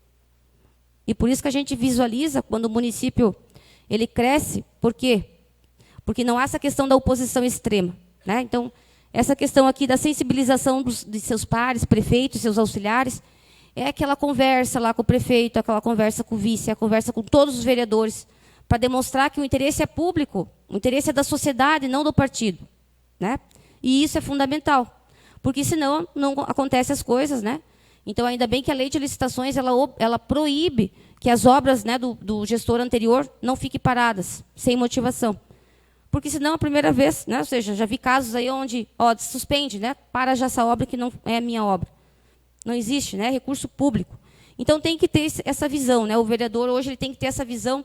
E por isso que a gente visualiza, quando o município ele cresce, por quê? Porque não há essa questão da oposição extrema. Né? Então, essa questão aqui da sensibilização de seus pares, prefeitos, seus auxiliares, é aquela conversa lá com o prefeito, aquela conversa com o vice, a conversa com todos os vereadores, para demonstrar que o interesse é público, o interesse é da sociedade, não do partido. Né? E isso é fundamental, porque senão não acontecem as coisas. Né? Então, ainda bem que a lei de licitações ela proíbe que as obras, né, do gestor anterior não fiquem paradas, sem motivação. Porque senão, a primeira vez, né, ou seja, já vi casos aí onde suspende, né, para já essa obra que não é a minha obra. Não existe, né, recurso público. Então, tem que ter essa visão. Né? O vereador, hoje, ele tem que ter essa visão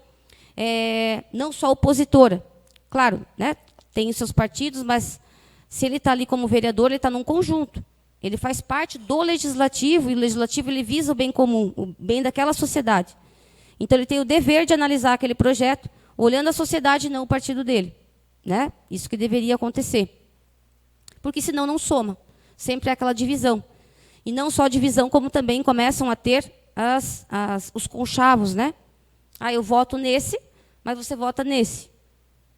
não só opositora. Claro, né, tem os seus partidos, mas se ele está ali como vereador, ele está num conjunto. Ele faz parte do legislativo, e o legislativo ele visa o bem comum, o bem daquela sociedade. Então, ele tem o dever de analisar aquele projeto, olhando a sociedade e não o partido dele. Né? Isso que deveria acontecer. Porque, senão, não soma. Sempre é aquela divisão. E não só divisão, como também começam a ter os conchavos. Né? Eu voto nesse, mas você vota nesse.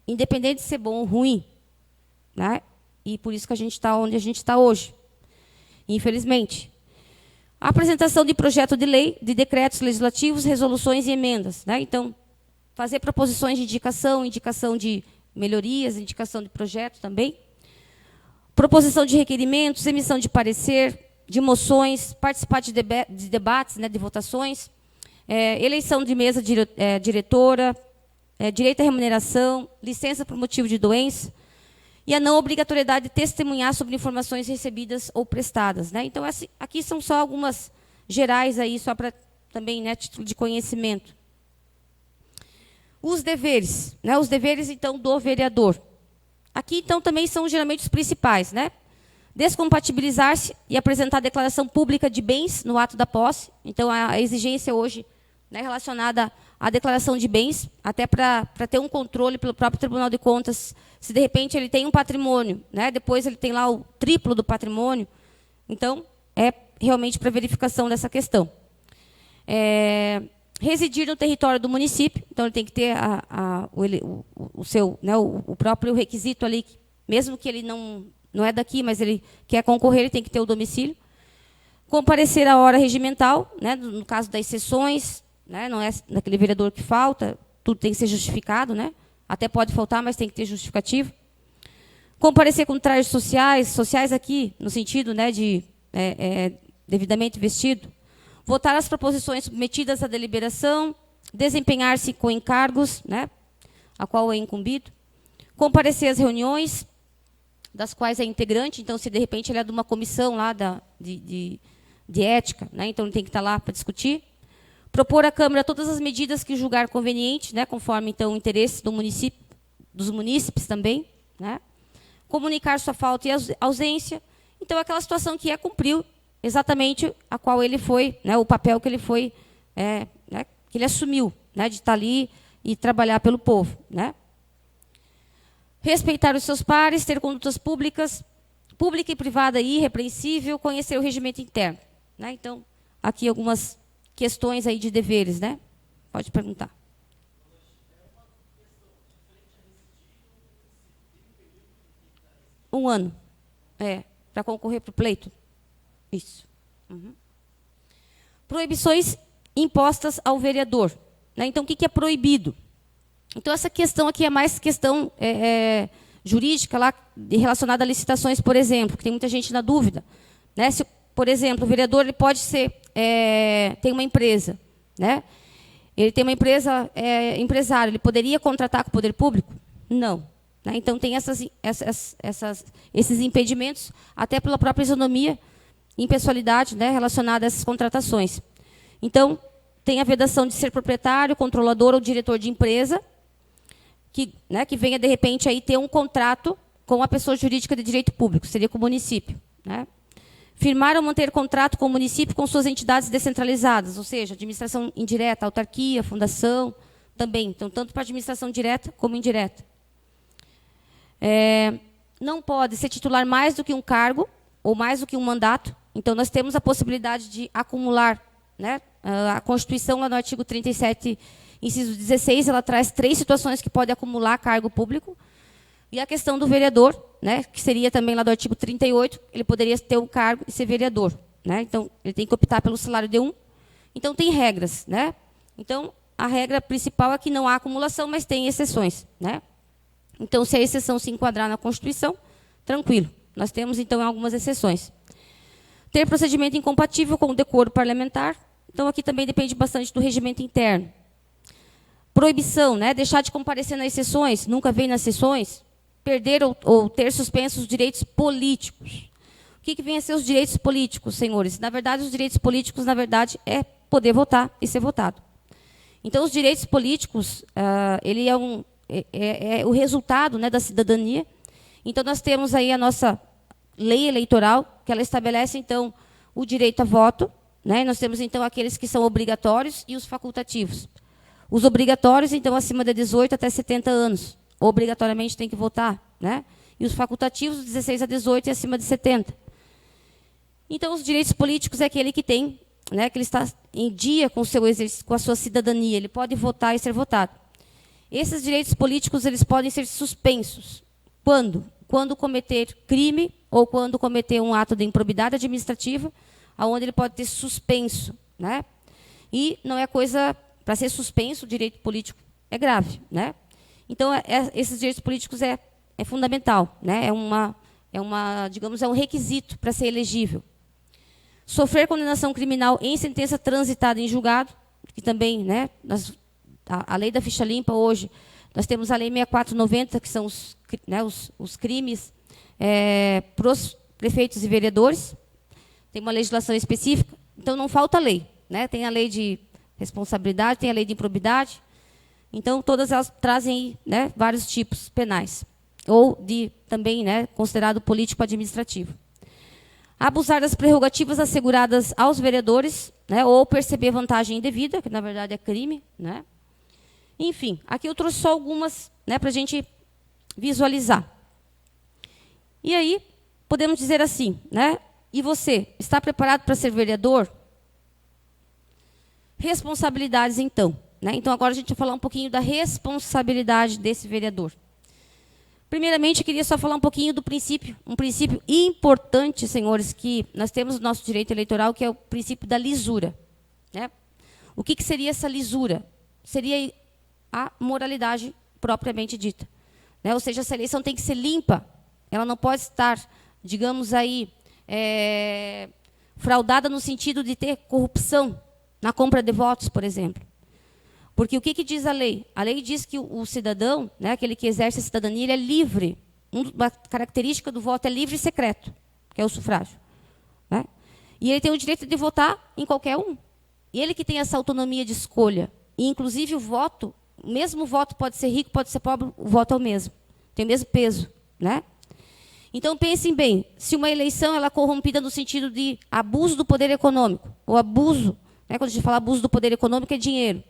Independente de ser bom ou ruim. Né? E por isso que a gente está onde a gente está hoje. Infelizmente. A apresentação de projeto de lei, de decretos legislativos, resoluções e emendas. Né? Então, fazer proposições de indicação de melhorias, indicação de projeto também. Proposição de requerimentos, emissão de parecer, de moções, participar de debates, né, de votações, eleição de mesa diretora, direito à remuneração, licença por motivo de doença, e a não obrigatoriedade de testemunhar sobre informações recebidas ou prestadas. Né? Então, aqui são só algumas gerais, aí, só para também, né, título de conhecimento. Os deveres. Né? Os deveres, então, do vereador. Aqui, então, também são geralmente os principais. Né? Descompatibilizar-se e apresentar declaração pública de bens no ato da posse. Então, a exigência hoje, né, relacionada à declaração de bens, até para ter um controle pelo próprio Tribunal de Contas, se de repente ele tem um patrimônio, né, depois ele tem lá o triplo do patrimônio, então é realmente para verificação dessa questão. residir no território do município, então ele tem que ter o seu, né, o próprio requisito ali, mesmo que ele não é daqui, mas ele quer concorrer, ele tem que ter o domicílio. Comparecer à hora regimental, né, no caso das sessões, né, não é daquele vereador que falta, tudo tem que ser justificado, né? Até pode faltar, mas tem que ter justificativo. Comparecer com trajes sociais aqui, no sentido, né, de devidamente vestido. Votar as proposições submetidas à deliberação, desempenhar-se com encargos, né, a qual é incumbido. Comparecer às reuniões, das quais é integrante, então, se de repente ele é de uma comissão lá de ética, né, então ele tem que estar lá para discutir. Propor à Câmara todas as medidas que julgar conveniente, né, conforme então o interesse do município, dos munícipes também, né. Comunicar sua falta e ausência. Então, aquela situação que cumpriu exatamente a qual ele foi, né, o papel que ele foi, né, que ele assumiu, né, de estar ali e trabalhar pelo povo, né. Respeitar os seus pares, ter condutas pública e privada irrepreensível, conhecer o regimento interno, né. Então, aqui algumas questões aí de deveres, né? Pode perguntar. Um ano. Para concorrer para o pleito. Isso. Uhum. Proibições impostas ao vereador, né? Então, o que é proibido? Então, essa questão aqui é mais questão jurídica, lá, relacionada a licitações, por exemplo, que tem muita gente na dúvida, né? Se, por exemplo, o vereador ele pode ser, tem uma empresa, né? Ele tem uma empresa, empresário, ele poderia contratar com o poder público? Não. Né? Então, tem esses impedimentos, até pela própria isonomia, impessoalidade, né, relacionada a essas contratações. Então, tem a vedação de ser proprietário, controlador ou diretor de empresa, que venha, de repente, aí ter um contrato com a pessoa jurídica de direito público, seria com o município, né? Firmar ou manter contrato com o município com suas entidades descentralizadas, ou seja, administração indireta, autarquia, fundação, também. Então, tanto para administração direta como indireta. Não pode ser titular mais do que um cargo ou mais do que um mandato. Então, nós temos a possibilidade de acumular, né? A Constituição, lá no artigo 37, inciso 16, ela traz 3 situações que pode acumular cargo público. E a questão do vereador, né, que seria também lá do artigo 38, ele poderia ter um cargo e ser vereador, né? Então, ele tem que optar pelo salário de 1. Então, tem regras, né? Então, a regra principal é que não há acumulação, mas tem exceções, né? Então, se a exceção se enquadrar na Constituição, tranquilo. Nós temos, então, algumas exceções. Ter procedimento incompatível com o decoro parlamentar. Então, aqui também depende bastante do regimento interno. Proibição, né? Deixar de comparecer nas sessões, nunca vem nas sessões. Perder ou ter suspensos os direitos políticos. O que vem a ser os direitos políticos, senhores? Na verdade, os direitos políticos, na verdade, é poder votar e ser votado. Então, os direitos políticos, ele é o resultado, né, da cidadania. Então, nós temos aí a nossa lei eleitoral, que ela estabelece, então, o direito a voto, né? Nós temos, então, aqueles que são obrigatórios e os facultativos. Os obrigatórios, então, acima de 18 até 70 anos. Obrigatoriamente tem que votar, né? E os facultativos, 16 a 18 e acima de 70. Então, os direitos políticos é aquele que tem, né, que ele está em dia com a sua cidadania, ele pode votar e ser votado. Esses direitos políticos eles podem ser suspensos. Quando? Quando cometer crime ou quando cometer um ato de improbidade administrativa, aonde ele pode ter suspenso, né? E não é coisa para ser suspenso, o direito político é grave, né? Então, esses direitos políticos é fundamental, né? Digamos, é um requisito para ser elegível. Sofrer condenação criminal em sentença transitada em julgado, que também, né, a lei da ficha limpa hoje, nós temos a lei 6490, que são os crimes para os prefeitos e vereadores. Tem uma legislação específica, então não falta lei, né? Tem a lei de responsabilidade, tem a lei de improbidade. Então, todas elas trazem, né, vários tipos penais. Ou também, né, considerado político-administrativo. Abusar das prerrogativas asseguradas aos vereadores, né, ou perceber vantagem indevida, que na verdade é crime, né? Enfim, aqui eu trouxe só algumas, né, para a gente visualizar. E aí, podemos dizer assim, né? E você, está preparado para ser vereador? Responsabilidades, então. Né? Então, agora a gente vai falar um pouquinho da responsabilidade desse vereador. Primeiramente, eu queria só falar um pouquinho do princípio, um princípio importante, senhores, que nós temos no nosso direito eleitoral, que é o princípio da lisura. Né? O que seria essa lisura? Seria a moralidade propriamente dita. Né? Ou seja, essa eleição tem que ser limpa, ela não pode estar, digamos aí, fraudada no sentido de ter corrupção na compra de votos, por exemplo. Porque o que diz a lei? A lei diz que o cidadão, né, aquele que exerce a cidadania, ele é livre. Uma característica do voto é livre e secreto, que é o sufrágio. Né? E ele tem o direito de votar em qualquer um. E ele que tem essa autonomia de escolha. E, inclusive, o voto, o mesmo voto pode ser rico, pode ser pobre, o voto é o mesmo. Tem o mesmo peso. Né? Então, pensem bem, se uma eleição ela é corrompida no sentido de abuso do poder econômico, ou abuso, né, quando a gente fala abuso do poder econômico, é dinheiro.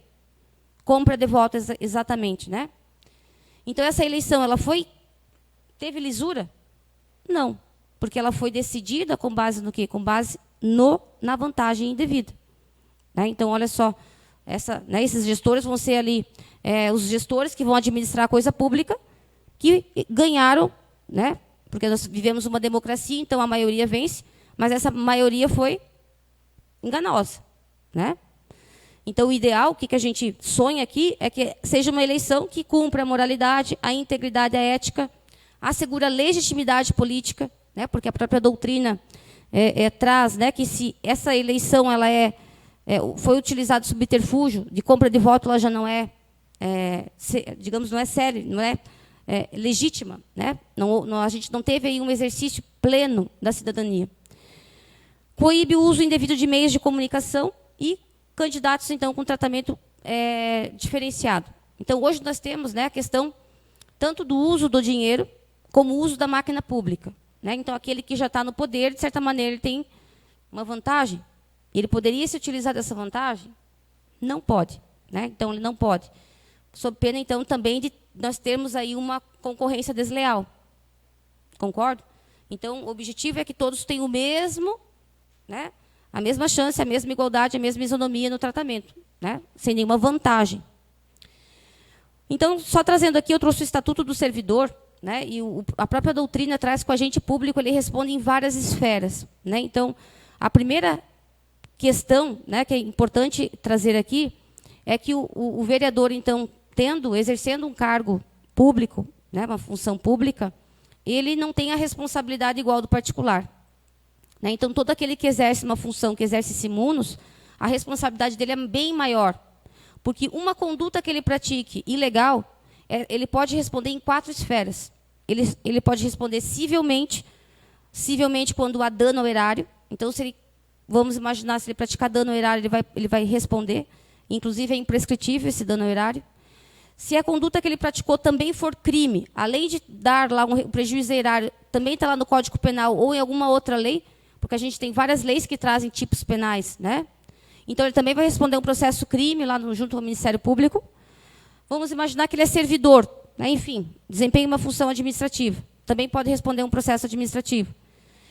Compra de votos, exatamente, né? Então, essa eleição, ela teve lisura? Não, porque ela foi decidida com base no quê? Com base na vantagem indevida. Né? Então, olha só, né, esses gestores vão ser ali os gestores que vão administrar a coisa pública, que ganharam, né? Porque nós vivemos uma democracia, então a maioria vence, mas essa maioria foi enganosa, né? Então, o ideal, o que a gente sonha aqui, é que seja uma eleição que cumpra a moralidade, a integridade, a ética, assegura a legitimidade política, né, porque a própria doutrina traz, né, que se essa eleição foi utilizado subterfúgio de compra de voto, ela já não digamos, não é séria, não é legítima. Né? A gente não teve aí um exercício pleno da cidadania. Coíbe o uso indevido de meios de comunicação e candidatos, então, com tratamento diferenciado. Então, hoje nós temos, né, a questão tanto do uso do dinheiro como o uso da máquina pública. Né? Então, aquele que já está no poder, de certa maneira, ele tem uma vantagem. Ele poderia se utilizar dessa vantagem? Não pode. Né? Então, ele não pode. Sob pena, então, também de nós termos aí uma concorrência desleal. Concordo? Então, o objetivo é que todos tenham o mesmo, né, a mesma chance, a mesma igualdade, a mesma isonomia no tratamento, né? Sem nenhuma vantagem. Então, só trazendo aqui, eu trouxe o Estatuto do Servidor, né? E a própria doutrina traz que o agente público ele responde em várias esferas. Né? Então, a primeira questão, né, que é importante trazer aqui é que o vereador, então, exercendo um cargo público, né, uma função pública, ele não tem a responsabilidade igual do particular. Né? Então, todo aquele que exerce uma função, que exerce simunos, a responsabilidade dele é bem maior. Porque uma conduta que ele pratique ilegal, ele pode responder em 4 esferas. Ele pode responder civilmente quando há dano ao erário. Então, vamos imaginar, se ele praticar dano ao erário, ele vai responder. Inclusive, é imprescritível esse dano ao erário. Se a conduta que ele praticou também for crime, além de dar lá um prejuízo ao erário, também está lá no Código Penal ou em alguma outra lei, porque a gente tem várias leis que trazem tipos penais, né? Então, ele também vai responder um processo crime lá junto ao Ministério Público. Vamos imaginar que ele é servidor, né? Enfim, desempenha uma função administrativa. Também pode responder um processo administrativo.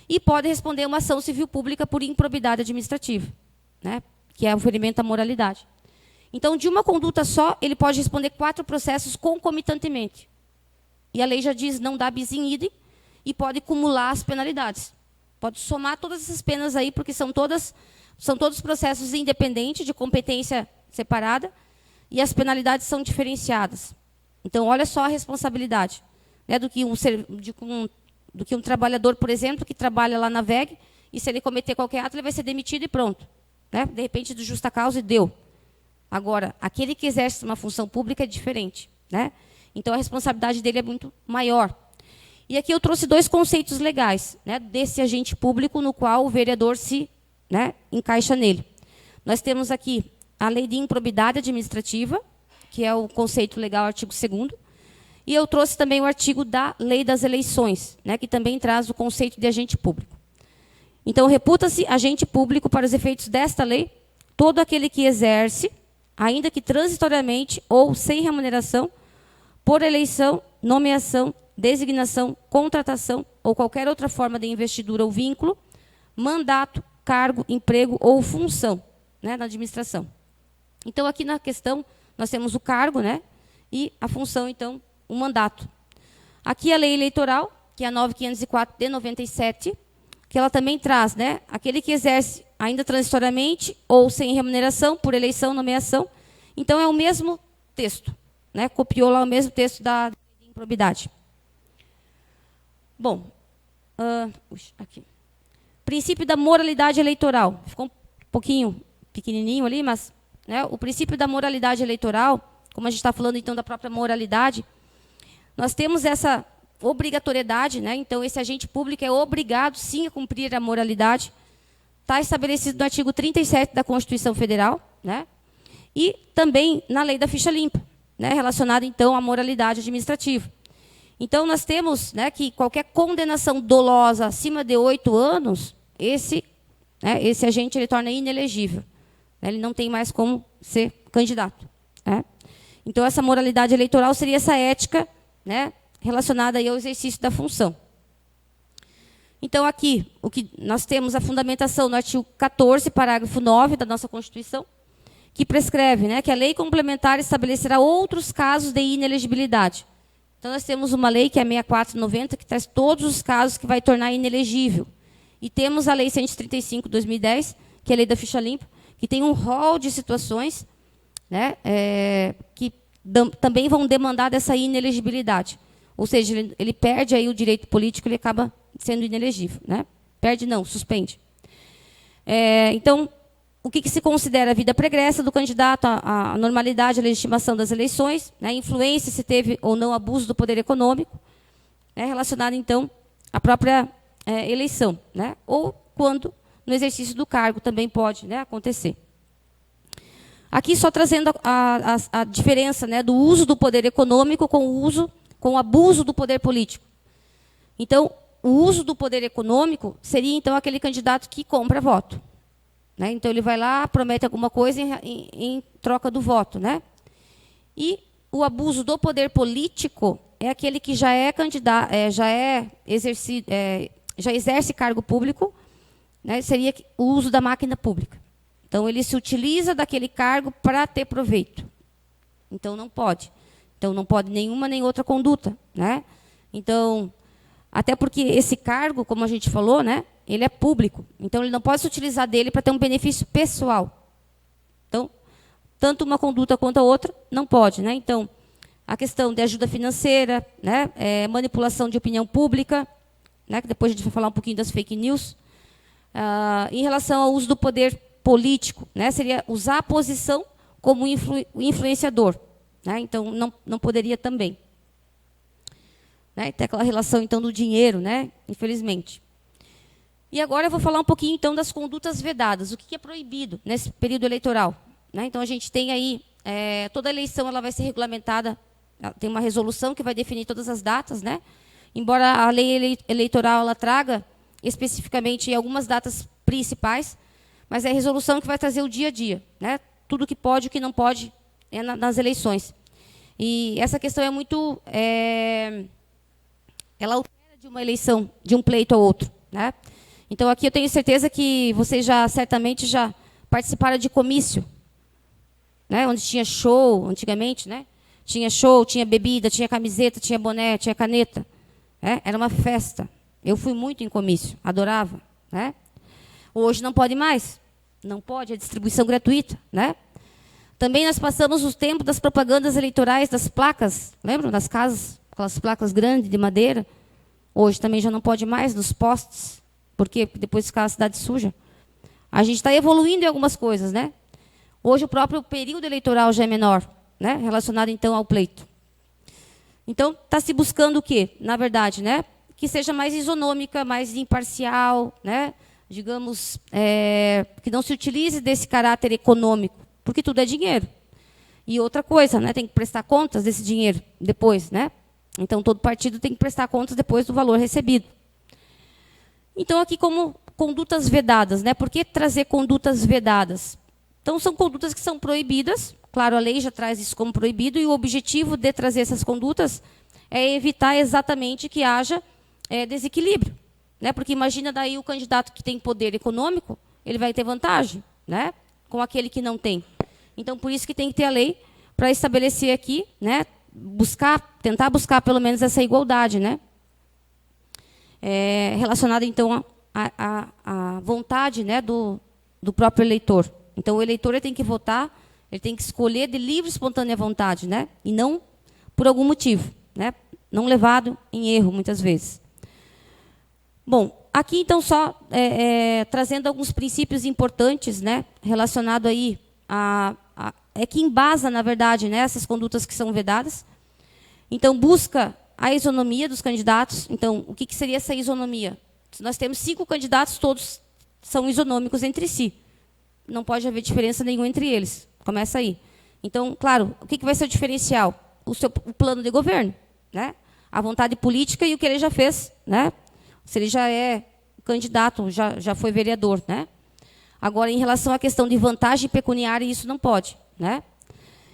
E pode responder uma ação civil pública por improbidade administrativa, né? Que é o ferimento à moralidade. Então, de uma conduta só, ele pode responder 4 processos concomitantemente. E a lei já diz, não dá bis in idem, e pode cumular as penalidades. Pode somar todas essas penas aí, porque são todos processos independentes, de competência separada, e as penalidades são diferenciadas. Então, olha só a responsabilidade, né, do que um trabalhador, por exemplo, que trabalha lá na VEG, e se ele cometer qualquer ato, ele vai ser demitido e pronto. Né? De repente, de justa causa, e deu. Agora, aquele que exerce uma função pública é diferente. Né? Então, a responsabilidade dele é muito maior. E aqui eu trouxe 2 conceitos legais, né, desse agente público no qual o vereador se, né, encaixa nele. Nós temos aqui a lei de improbidade administrativa, que é o conceito legal, artigo 2º, e eu trouxe também o artigo da lei das eleições, né, que também traz o conceito de agente público. Então, reputa-se agente público, para os efeitos desta lei, todo aquele que exerce, ainda que transitoriamente ou sem remuneração, por eleição, nomeação, designação, contratação ou qualquer outra forma de investidura ou vínculo, mandato, cargo, emprego ou função, né, na administração. Então, aqui na questão, nós temos o cargo, né? E a função, então, o mandato. Aqui a lei eleitoral, que é a 9.504 de 97, que ela também traz, né? Aquele que exerce ainda transitoriamente ou sem remuneração, por eleição, nomeação. Então, é o mesmo texto, né? Copiou lá o mesmo texto da improbidade. Bom, aqui. Princípio da moralidade eleitoral. Ficou um pouquinho pequenininho ali, mas, né, o princípio da moralidade eleitoral, como a gente está falando, então, da própria moralidade, nós temos essa obrigatoriedade, né? Então, esse agente público é obrigado, sim, a cumprir a moralidade. Está estabelecido no artigo 37 da Constituição Federal, né? E também na lei da ficha limpa, né? Relacionada, então, à moralidade administrativa. Então, nós temos, né, que qualquer condenação dolosa acima de 8 anos, esse agente ele torna inelegível. Né? Ele não tem mais como ser candidato. Né? Então, essa moralidade eleitoral seria essa ética, né, relacionada aí ao exercício da função. Então, aqui, o que nós temos a fundamentação no artigo 14, parágrafo 9 da nossa Constituição, que prescreve, né, que a lei complementar estabelecerá outros casos de inelegibilidade. Então, nós temos uma lei, que é a 6490, que traz todos os casos que vai tornar inelegível. E temos a lei 135, 2010, que é a lei da ficha limpa, que tem um rol de situações, né, que também vão demandar dessa inelegibilidade. Ou seja, ele perde aí o direito político, ele acaba sendo inelegível. Né? Perde não, suspende. Então, o que se considera a vida pregressa do candidato, a normalidade, a legitimação das eleições, né, influência se teve ou não abuso do poder econômico, né, relacionado, então, à própria eleição, né, ou quando no exercício do cargo também pode, né, acontecer. Aqui só trazendo a diferença, né, do uso do poder econômico com o abuso do poder político. Então, o uso do poder econômico seria, então, aquele candidato que compra voto. Né? Então, ele vai lá, promete alguma coisa em troca do voto. Né? E o abuso do poder político é aquele que já é candidato, já exerce cargo público, né? Seria o uso da máquina pública. Então, ele se utiliza daquele cargo para ter proveito. Então, não pode. Então, não pode nenhuma nem outra conduta. Né? Então, até porque esse cargo, como a gente falou, né, ele é público. Então, ele não pode se utilizar dele para ter um benefício pessoal. Então, tanto uma conduta quanto a outra, não pode. Né? Então, a questão de ajuda financeira, né, manipulação de opinião pública, né, que depois a gente vai falar um pouquinho das fake news. Em relação ao uso do poder político, né, seria usar a posição como influenciador. Né? Então, não poderia também. Né? Tem aquela relação, então, do dinheiro, né? Infelizmente. E agora eu vou falar um pouquinho, então, das condutas vedadas. O que é proibido nesse período eleitoral? Né? Então, a gente tem aí, toda eleição ela vai ser regulamentada, tem uma resolução que vai definir todas as datas, né? Embora a lei eleitoral ela traga especificamente algumas datas principais, mas é a resolução que vai trazer o dia a dia, né? Tudo que pode e o que não pode nas eleições. E essa questão é muito... ela altera de uma eleição, de um pleito a outro. Né? Então, aqui eu tenho certeza que vocês certamente já participaram de comício, né? Onde tinha show, antigamente, né? Tinha show, tinha bebida, tinha camiseta, tinha boné, tinha caneta. Né? Era uma festa. Eu fui muito em comício, adorava. Né? Hoje não pode mais. Não pode, é distribuição gratuita. Né? Também nós passamos o tempo das propagandas eleitorais, das placas, lembram? Das casas, aquelas placas grandes de madeira. Hoje também já não pode mais, nos postes. Por quê? Porque depois fica a cidade suja. A gente está evoluindo em algumas coisas, né? Hoje o próprio período eleitoral já é menor, né? Relacionado, então, ao pleito. Então, está se buscando o quê? Na verdade, né? Que seja mais isonômica, mais imparcial, né? Digamos, que não se utilize desse caráter econômico, porque tudo é dinheiro. E outra coisa, né? Tem que prestar contas desse dinheiro depois, né? Então, todo partido tem que prestar contas depois do valor recebido. Então, aqui como condutas vedadas, né? Por que trazer condutas vedadas? Então, são condutas que são proibidas. Claro, a lei já traz isso como proibido, e o objetivo de trazer essas condutas é evitar exatamente que haja desequilíbrio. Né? Porque imagina daí o candidato que tem poder econômico, ele vai ter vantagem, né? Com aquele que não tem. Então, por isso que tem que ter a lei para estabelecer aqui, né, tentar buscar pelo menos essa igualdade, né, relacionada, então, à vontade, né, do próprio eleitor. Então, o eleitor ele tem que votar, ele tem que escolher de livre e espontânea vontade, né, e não por algum motivo, né, não levado em erro, muitas vezes. Bom, aqui, então, só trazendo alguns princípios importantes, né, relacionado aí que embasa, na verdade, né, essas condutas que são vedadas. Então, busca a isonomia dos candidatos. Então, o que seria essa isonomia? Nós temos 5 candidatos, todos são isonômicos entre si. Não pode haver diferença nenhuma entre eles. Começa aí. Então, claro, o que vai ser o diferencial? O plano de governo, né? A vontade política e o que ele já fez, né? Se ele já é candidato, já foi vereador, né? Agora, em relação à questão de vantagem pecuniária, isso não pode, né?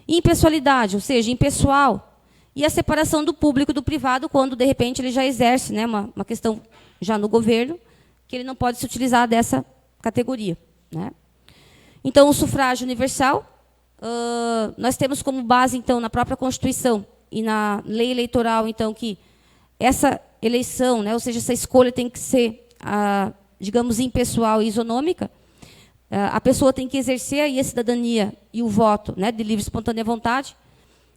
Impessoalidade, ou seja, impessoal. E a separação do público do privado, quando, de repente, ele já exerce, né, uma questão já no governo, que ele não pode se utilizar dessa categoria, né? Então, o sufrágio universal, nós temos como base, então, na própria Constituição e na lei eleitoral, então, que essa eleição, né, ou seja, essa escolha tem que ser, digamos, impessoal e isonômica. A pessoa tem que exercer aí a cidadania e o voto, né, de livre e espontânea vontade.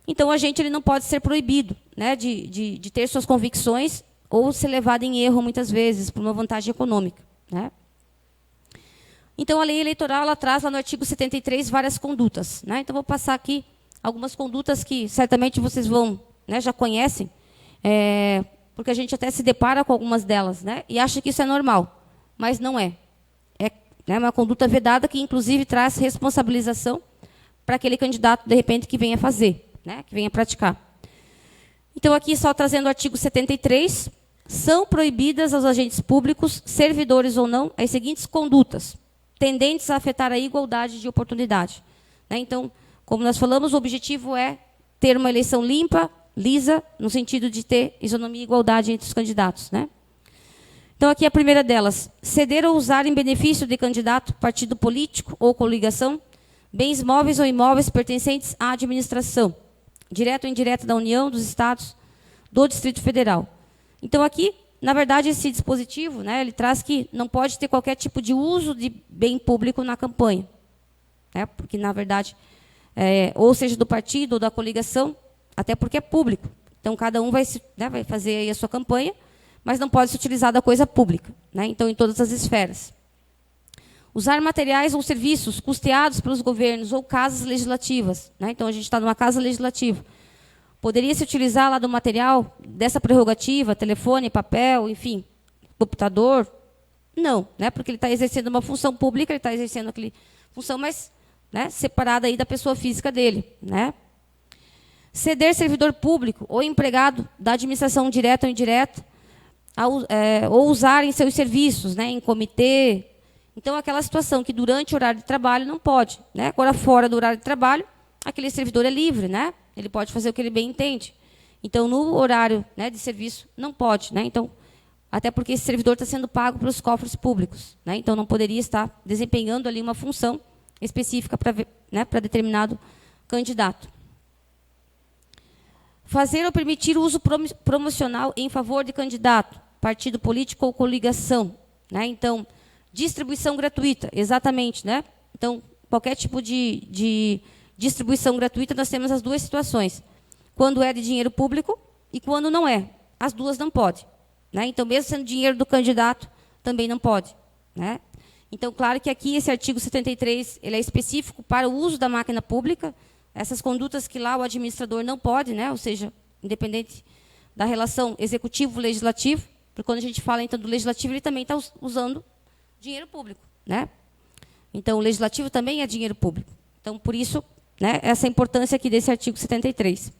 Então, o agente ele não pode ser proibido, né, de ter suas convicções ou ser levado em erro, muitas vezes, por uma vantagem econômica, né? Então, a lei eleitoral ela traz lá no artigo 73 várias condutas, né? Então, vou passar aqui algumas condutas que certamente vocês vão, né, já conhecem, porque a gente até se depara com algumas delas, né, e acha que isso é normal, mas não é. É uma conduta vedada que, inclusive, traz responsabilização para aquele candidato, de repente, que venha fazer, né, que venha praticar. Então, aqui, só trazendo o artigo 73, são proibidas aos agentes públicos, servidores ou não, as seguintes condutas, tendentes a afetar a igualdade de oportunidade, né? Então, como nós falamos, o objetivo é ter uma eleição limpa, lisa, no sentido de ter isonomia e igualdade entre os candidatos, né? Então, aqui a primeira delas, ceder ou usar em benefício de candidato, partido político ou coligação, bens móveis ou imóveis pertencentes à administração, direta ou indireta da União, dos Estados, do Distrito Federal. Então, aqui, na verdade, esse dispositivo, né, ele traz que não pode ter qualquer tipo de uso de bem público na campanha, né, porque, na verdade, ou seja, do partido ou da coligação, até porque é público. Então, cada um vai fazer aí a sua campanha, mas não pode se utilizar da coisa pública, né? Então, em todas as esferas. Usar materiais ou serviços custeados pelos governos ou casas legislativas, né? Então, a gente está numa casa legislativa. Poderia se utilizar lá do material dessa prerrogativa, telefone, papel, enfim, computador? Não, né? Porque ele está exercendo uma função pública, ele está exercendo aquela função, mas, né, separada aí da pessoa física dele, né? Ceder servidor público ou empregado da administração direta ou indireta, ou usar em seus serviços, né, em comitê. Então, aquela situação que durante o horário de trabalho não pode, né? Agora, fora do horário de trabalho, aquele servidor é livre, né? Ele pode fazer o que ele bem entende. Então, no horário, né, de serviço, não pode, né? Então, até porque esse servidor está sendo pago pelos cofres públicos, né? Então, não poderia estar desempenhando ali uma função específica para determinado candidato. Fazer ou permitir o uso promocional em favor de candidato, partido político ou coligação, né? Então, distribuição gratuita, exatamente, né? Então, qualquer tipo de distribuição gratuita, nós temos as duas situações. Quando é de dinheiro público e quando não é. As duas não podem, né? Então, mesmo sendo dinheiro do candidato, também não pode, né? Então, claro que aqui esse artigo 73, ele é específico para o uso da máquina pública, essas condutas que lá o administrador não pode, né? Ou seja, independente da relação executivo-legislativo, porque quando a gente fala então do legislativo, ele também está usando dinheiro público, né? Então, o legislativo também é dinheiro público. Então, por isso, né, essa importância aqui desse artigo 73.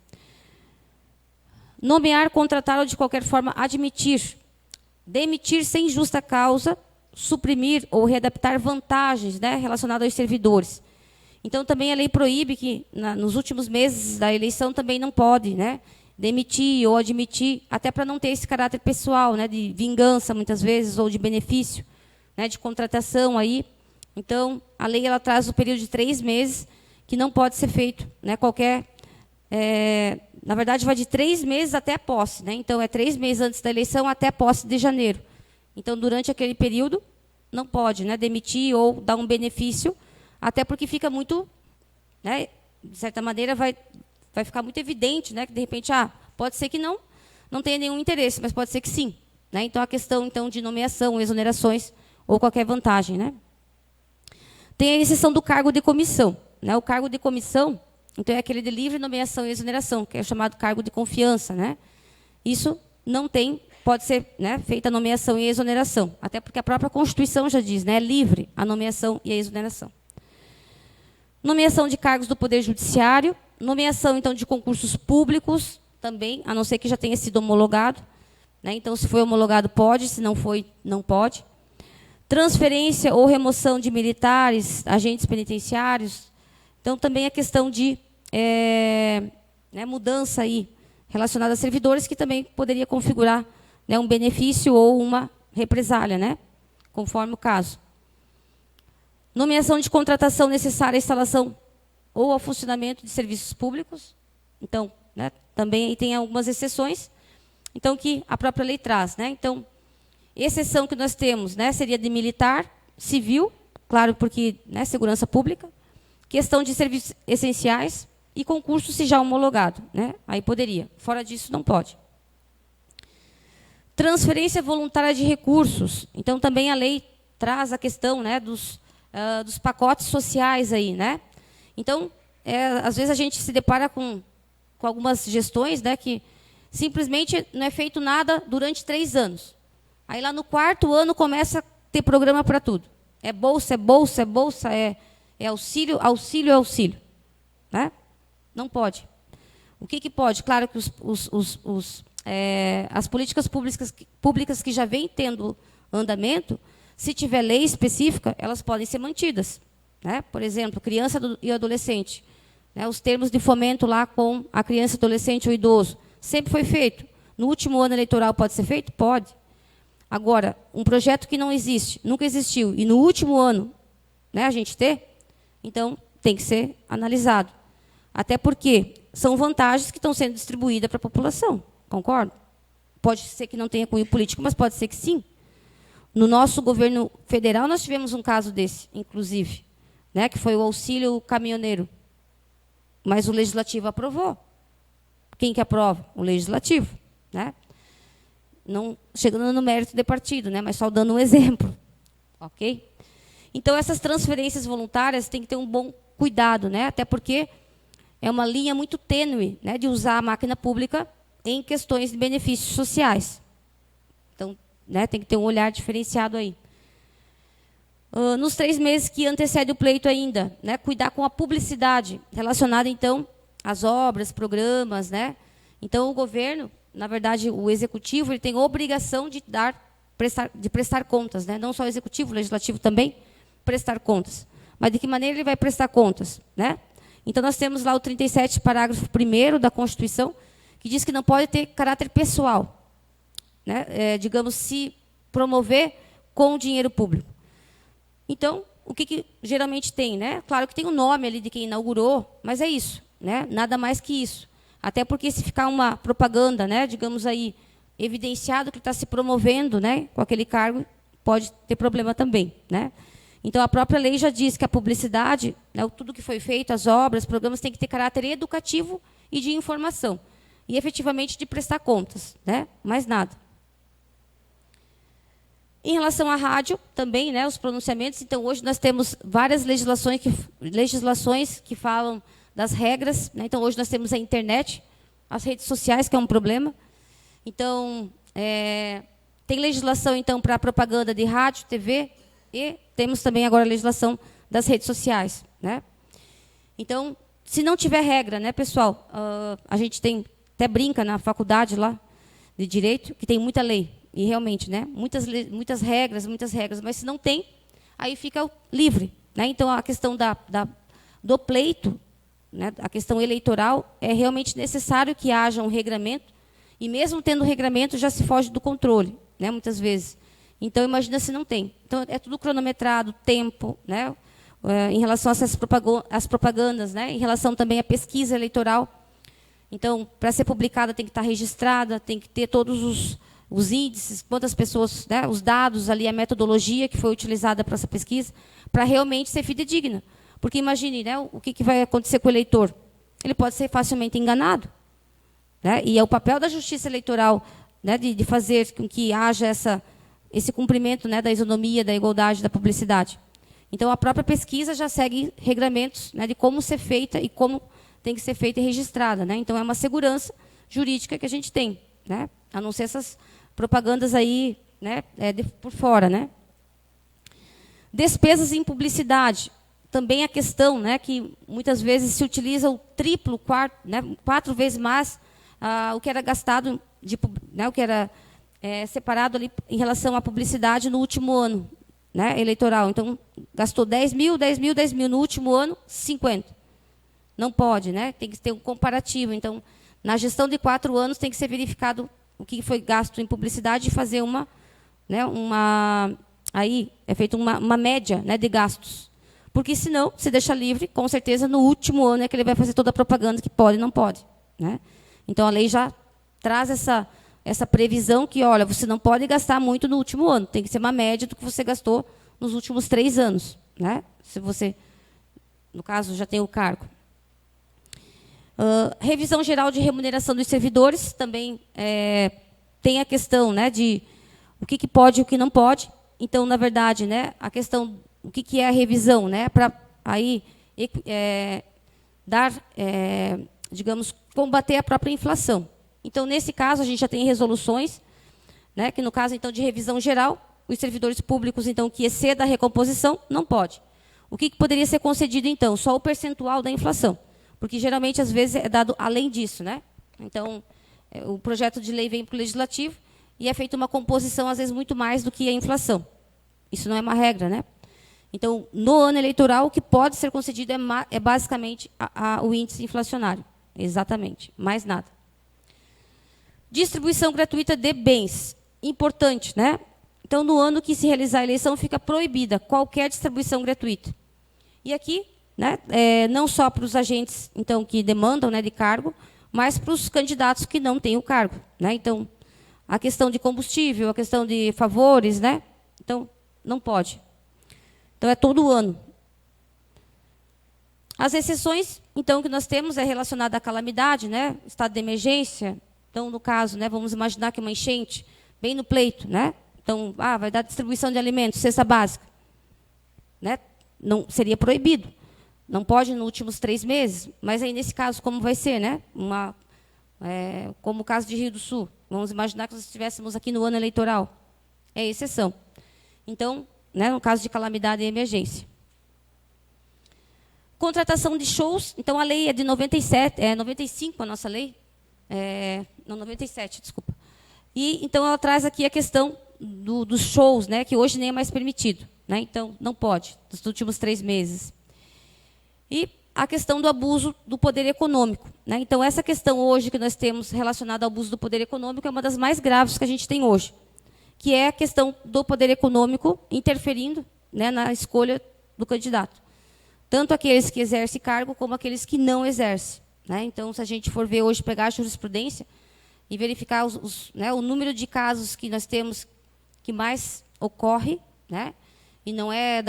Nomear, contratar ou de qualquer forma admitir, demitir sem justa causa, suprimir ou readaptar vantagens, né, relacionadas aos servidores. Então, também a lei proíbe que, nos últimos meses da eleição, também não pode, né, demitir ou admitir, até para não ter esse caráter pessoal, né, de vingança, muitas vezes, ou de benefício, né, de contratação aí. Então, a lei ela traz o período de 3 meses, que não pode ser feito, né, qualquer... na verdade, vai de 3 meses até a posse, né? Então, é 3 meses antes da eleição até a posse de janeiro. Então, durante aquele período, não pode, né, demitir ou dar um benefício, até porque fica muito, né, de certa maneira, vai ficar muito evidente, né, que, de repente, pode ser que não tenha nenhum interesse, mas pode ser que sim. Né? Então, a questão então, de nomeação, exonerações ou qualquer vantagem. Né? Tem a exceção do cargo de comissão. Né? O cargo de comissão, então, é aquele de livre nomeação e exoneração, que é o chamado cargo de confiança. Né? Isso não tem, pode ser, né, feita a nomeação e a exoneração, até porque a própria Constituição já diz, né, é livre a nomeação e a exoneração. Nomeação de cargos do Poder Judiciário, nomeação, então, de concursos públicos, também, a não ser que já tenha sido homologado. Né? Então, se foi homologado, pode, se não foi, não pode. Transferência ou remoção de militares, agentes penitenciários. Então, também a questão de né, mudança aí, relacionada a servidores, que também poderia configurar, né, um benefício ou uma represália, né, conforme o caso. Nomeação de contratação necessária à instalação ou ao funcionamento de serviços públicos. Então, né, também aí tem algumas exceções. Então, que a própria lei traz. Né? Então, exceção que nós temos, né, seria de militar, civil, claro, porque, né, segurança pública, questão de serviços essenciais e concurso se já homologado. Né? Aí poderia. Fora disso, não pode. Transferência voluntária de recursos. Então, também a lei traz a questão, né, dos pacotes sociais aí. Né? Então, às vezes a gente se depara com algumas gestões, né, que simplesmente não é feito nada durante 3 anos. Aí, lá no 4º ano, começa a ter programa para tudo. É bolsa, é bolsa, é bolsa, é auxílio, auxílio, é auxílio. Né? Não pode. O que pode? Claro que as políticas públicas que já vêm tendo andamento, se tiver lei específica, elas podem ser mantidas. Né? Por exemplo, criança e adolescente. Né? Os termos de fomento lá com a criança, adolescente ou idoso. Sempre foi feito. No último ano eleitoral pode ser feito? Pode. Agora, um projeto que não existe, nunca existiu, e no último ano, né, a gente ter, então tem que ser analisado. Até porque são vantagens que estão sendo distribuídas para a população. Concordo? Pode ser que não tenha cunho político, mas pode ser que sim. No nosso governo federal, nós tivemos um caso desse, inclusive, né, que foi o auxílio caminhoneiro. Mas o Legislativo aprovou. Quem que aprova? O Legislativo. Né? Não chegando no mérito de partido, né, mas só dando um exemplo. Ok? Então, essas transferências voluntárias têm que ter um bom cuidado, né, até porque é uma linha muito tênue, né, de usar a máquina pública em questões de benefícios sociais. Então, né, tem que ter um olhar diferenciado aí. Nos 3 meses que antecede o pleito ainda, né, cuidar com a publicidade relacionada, então, às obras, programas. Né? Então, o governo, na verdade, o executivo, ele tem obrigação de prestar contas. Né? Não só o executivo, o legislativo também, prestar contas. Mas de que maneira ele vai prestar contas? Né? Então, nós temos lá o 37, parágrafo 1º da Constituição, que diz que não pode ter caráter pessoal. Né? Digamos, se promover com dinheiro público. Então, o que geralmente tem? Né? Claro que tem o nome ali de quem inaugurou, mas é isso. Né? Nada mais que isso. Até porque se ficar uma propaganda, né, digamos aí, evidenciado que está se promovendo, né, com aquele cargo, pode ter problema também. Né? Então, a própria lei já diz que a publicidade, né, tudo que foi feito, as obras, programas, tem que ter caráter educativo e de informação. E, efetivamente, de prestar contas. Né? Mais nada. Em relação à rádio, também, né, os pronunciamentos. Então, hoje nós temos várias legislações que falam das regras. Né? Então, hoje nós temos a internet, as redes sociais, que é um problema. Então, tem legislação, então, para a propaganda de rádio, TV, e temos também agora a legislação das redes sociais. Né? Então, se não tiver regra, né, pessoal, a gente até brinca na faculdade lá de Direito, que tem muita lei. E realmente, né, muitas regras, mas se não tem, aí fica livre. Né? Então, a questão do pleito, né, a questão eleitoral, é realmente necessário que haja um regramento, e mesmo tendo regramento, já se foge do controle, né, muitas vezes. Então, imagina se não tem. Então, é tudo cronometrado, tempo, né, em relação a às propagandas, né? Em relação também à pesquisa eleitoral. Então, para ser publicada, tem que estar registrada, tem que ter todos os índices, quantas pessoas, né? Os dados ali, a metodologia que foi utilizada para essa pesquisa, para realmente ser fidedigna. Porque imagine, né? O que vai acontecer com o eleitor? Ele pode ser facilmente enganado. Né? E é o papel da justiça eleitoral, né, de fazer com que haja esse cumprimento, né, da isonomia, da igualdade, da publicidade. Então, a própria pesquisa já segue regramentos, né, de como ser feita e como tem que ser feita e registrada. Né? Então, é uma segurança jurídica que a gente tem, né? A não ser essas propagandas aí, né, por fora. Né? Despesas em publicidade. Também a questão, né, que muitas vezes se utiliza o triplo, quarto, né, 4 vezes mais o que era gastado, né, o que era separado ali em relação à publicidade no último ano, né, eleitoral. Então, gastou 10 mil, 10 mil, 10 mil. No último ano, 50. Não pode, né? Tem que ter um comparativo. Então, na gestão de 4 anos, tem que ser verificado o que foi gasto em publicidade e fazer aí é feita uma média, né, de gastos. Porque, senão, se deixa livre, com certeza, no último ano é que ele vai fazer toda a propaganda que pode e não pode. Né? Então, a lei já traz essa previsão que, olha, você não pode gastar muito no último ano. Tem que ser uma média do que você gastou nos últimos 3 anos. Né? Se você, no caso, já tem o cargo. Revisão geral de remuneração dos servidores. Também tem a questão, né, de o que pode e o que não pode. Então, na verdade, né, a questão... O que é a revisão? Né? Para aí digamos, combater a própria inflação. Então, nesse caso, a gente já tem resoluções, né, que no caso então de revisão geral, os servidores públicos então que exceda a recomposição não pode. O que poderia ser concedido então? Só o percentual da inflação, porque geralmente às vezes é dado além disso, né? Então, o projeto de lei vem para o legislativo e é feita uma composição às vezes muito mais do que a inflação. Isso não é uma regra, né? Então, no ano eleitoral, o que pode ser concedido é basicamente o índice inflacionário. Exatamente, mais nada. Distribuição gratuita de bens. Importante, né? Então, no ano que se realizar a eleição, fica proibida qualquer distribuição gratuita. E aqui, né, não só para os agentes então, que demandam, né, de cargo, mas para os candidatos que não têm o cargo. Né? Então, a questão de combustível, a questão de favores, né? Então, não pode. Então, é todo ano. As exceções, então, que nós temos é relacionada à calamidade, né? Estado de emergência. Então, no caso, né, vamos imaginar que uma enchente, bem no pleito, né? Então, vai dar distribuição de alimentos, cesta básica. Né? Não, seria proibido. Não pode nos últimos 3 meses, mas aí, nesse caso, como vai ser? Né? Como o caso de Rio do Sul. Vamos imaginar que nós estivéssemos aqui no ano eleitoral. É exceção. Então, né, no caso de calamidade e emergência. Contratação de shows. Então, a lei é de 95, a nossa lei. Não, 97, desculpa. E, então, ela traz aqui a questão dos shows, né, que hoje nem é mais permitido. Né? Então, não pode, nos últimos 3 meses. E a questão do abuso do poder econômico. Né? Então, essa questão hoje que nós temos relacionada ao abuso do poder econômico é uma das mais graves que a gente tem hoje, que é a questão do poder econômico interferindo, né, na escolha do candidato. Tanto aqueles que exercem cargo, como aqueles que não exercem. Né? Então, se a gente for ver hoje, pegar a jurisprudência e verificar né, o número de casos que nós temos que mais ocorre, né? E não é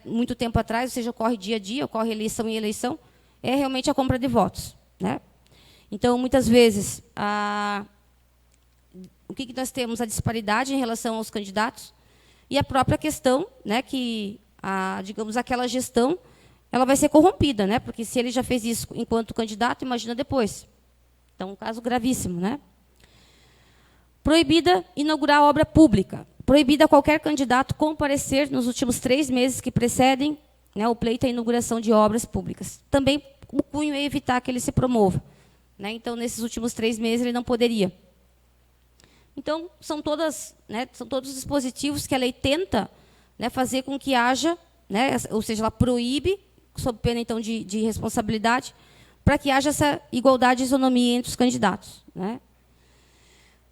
muito tempo atrás, ou seja, ocorre dia a dia, ocorre eleição em eleição, é realmente a compra de votos. Né? Então, muitas vezes, o que nós temos? A disparidade em relação aos candidatos e a própria questão, né, que, digamos, aquela gestão, ela vai ser corrompida, né? Porque se ele já fez isso enquanto candidato, imagina depois. Então, um caso gravíssimo. Né? Proibida inaugurar obra pública. Proibida qualquer candidato comparecer nos últimos 3 meses que precedem, né, o pleito à inauguração de obras públicas. Também o cunho é evitar que ele se promova. Né? Então, nesses últimos 3 meses, ele não poderia. Então, são todos os dispositivos que a lei tenta, né, fazer com que haja, né, ou seja, ela proíbe, sob pena então, de responsabilidade, para que haja essa igualdade e isonomia entre os candidatos. Né?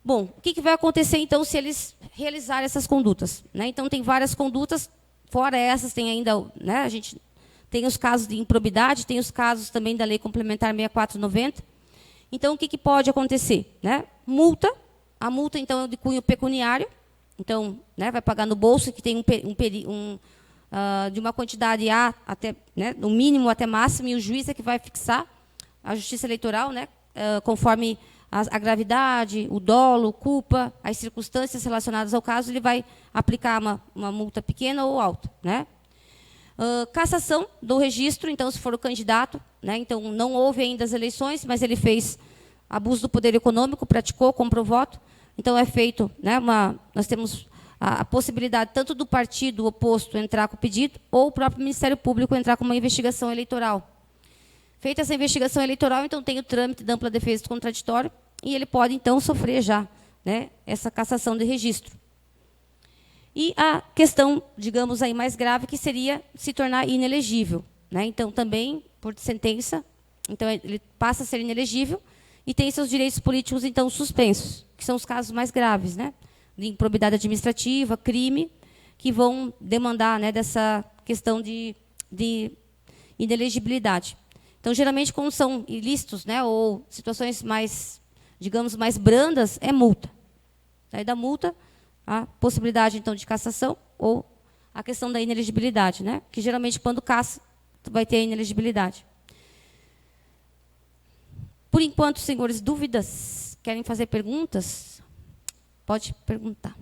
Bom, o que vai acontecer, então, se eles realizarem essas condutas? Né? Então, tem várias condutas fora essas, tem ainda, né, a gente tem os casos de improbidade, tem os casos também da Lei Complementar 6490. Então, o que pode acontecer? Né? Multa, a multa, então, é de cunho pecuniário, então, né, vai pagar no bolso, que tem de uma quantidade A até, né, no mínimo até máximo, e o juiz é que vai fixar, a Justiça Eleitoral, né, conforme a gravidade, o dolo, culpa, as circunstâncias relacionadas ao caso, ele vai aplicar uma multa pequena ou alta. Né? Cassação do registro, então, se for o candidato, né, então, não houve ainda as eleições, mas ele fez abuso do poder econômico, praticou, comprou voto, então é feito, né, nós temos a possibilidade tanto do partido oposto entrar com o pedido, ou o próprio Ministério Público entrar com uma investigação eleitoral. Feita essa investigação eleitoral, então tem o trâmite da ampla defesa do contraditório, e ele pode, então, sofrer já, né, essa cassação de registro. E a questão, digamos, aí mais grave, que seria se tornar inelegível. Né? Então, também, por sentença, então, ele passa a ser inelegível e tem seus direitos políticos, então, suspensos, que são os casos mais graves, né? De improbidade administrativa, crime, que vão demandar, né, dessa questão de inelegibilidade. Então, geralmente, quando são ilícitos, né, ou situações mais, digamos, mais brandas, é multa. Daí da multa, a possibilidade, então, de cassação ou a questão da inelegibilidade, né, que geralmente, quando cassa, vai ter a inelegibilidade. Por enquanto, senhores, dúvidas? Querem fazer perguntas? Pode perguntar.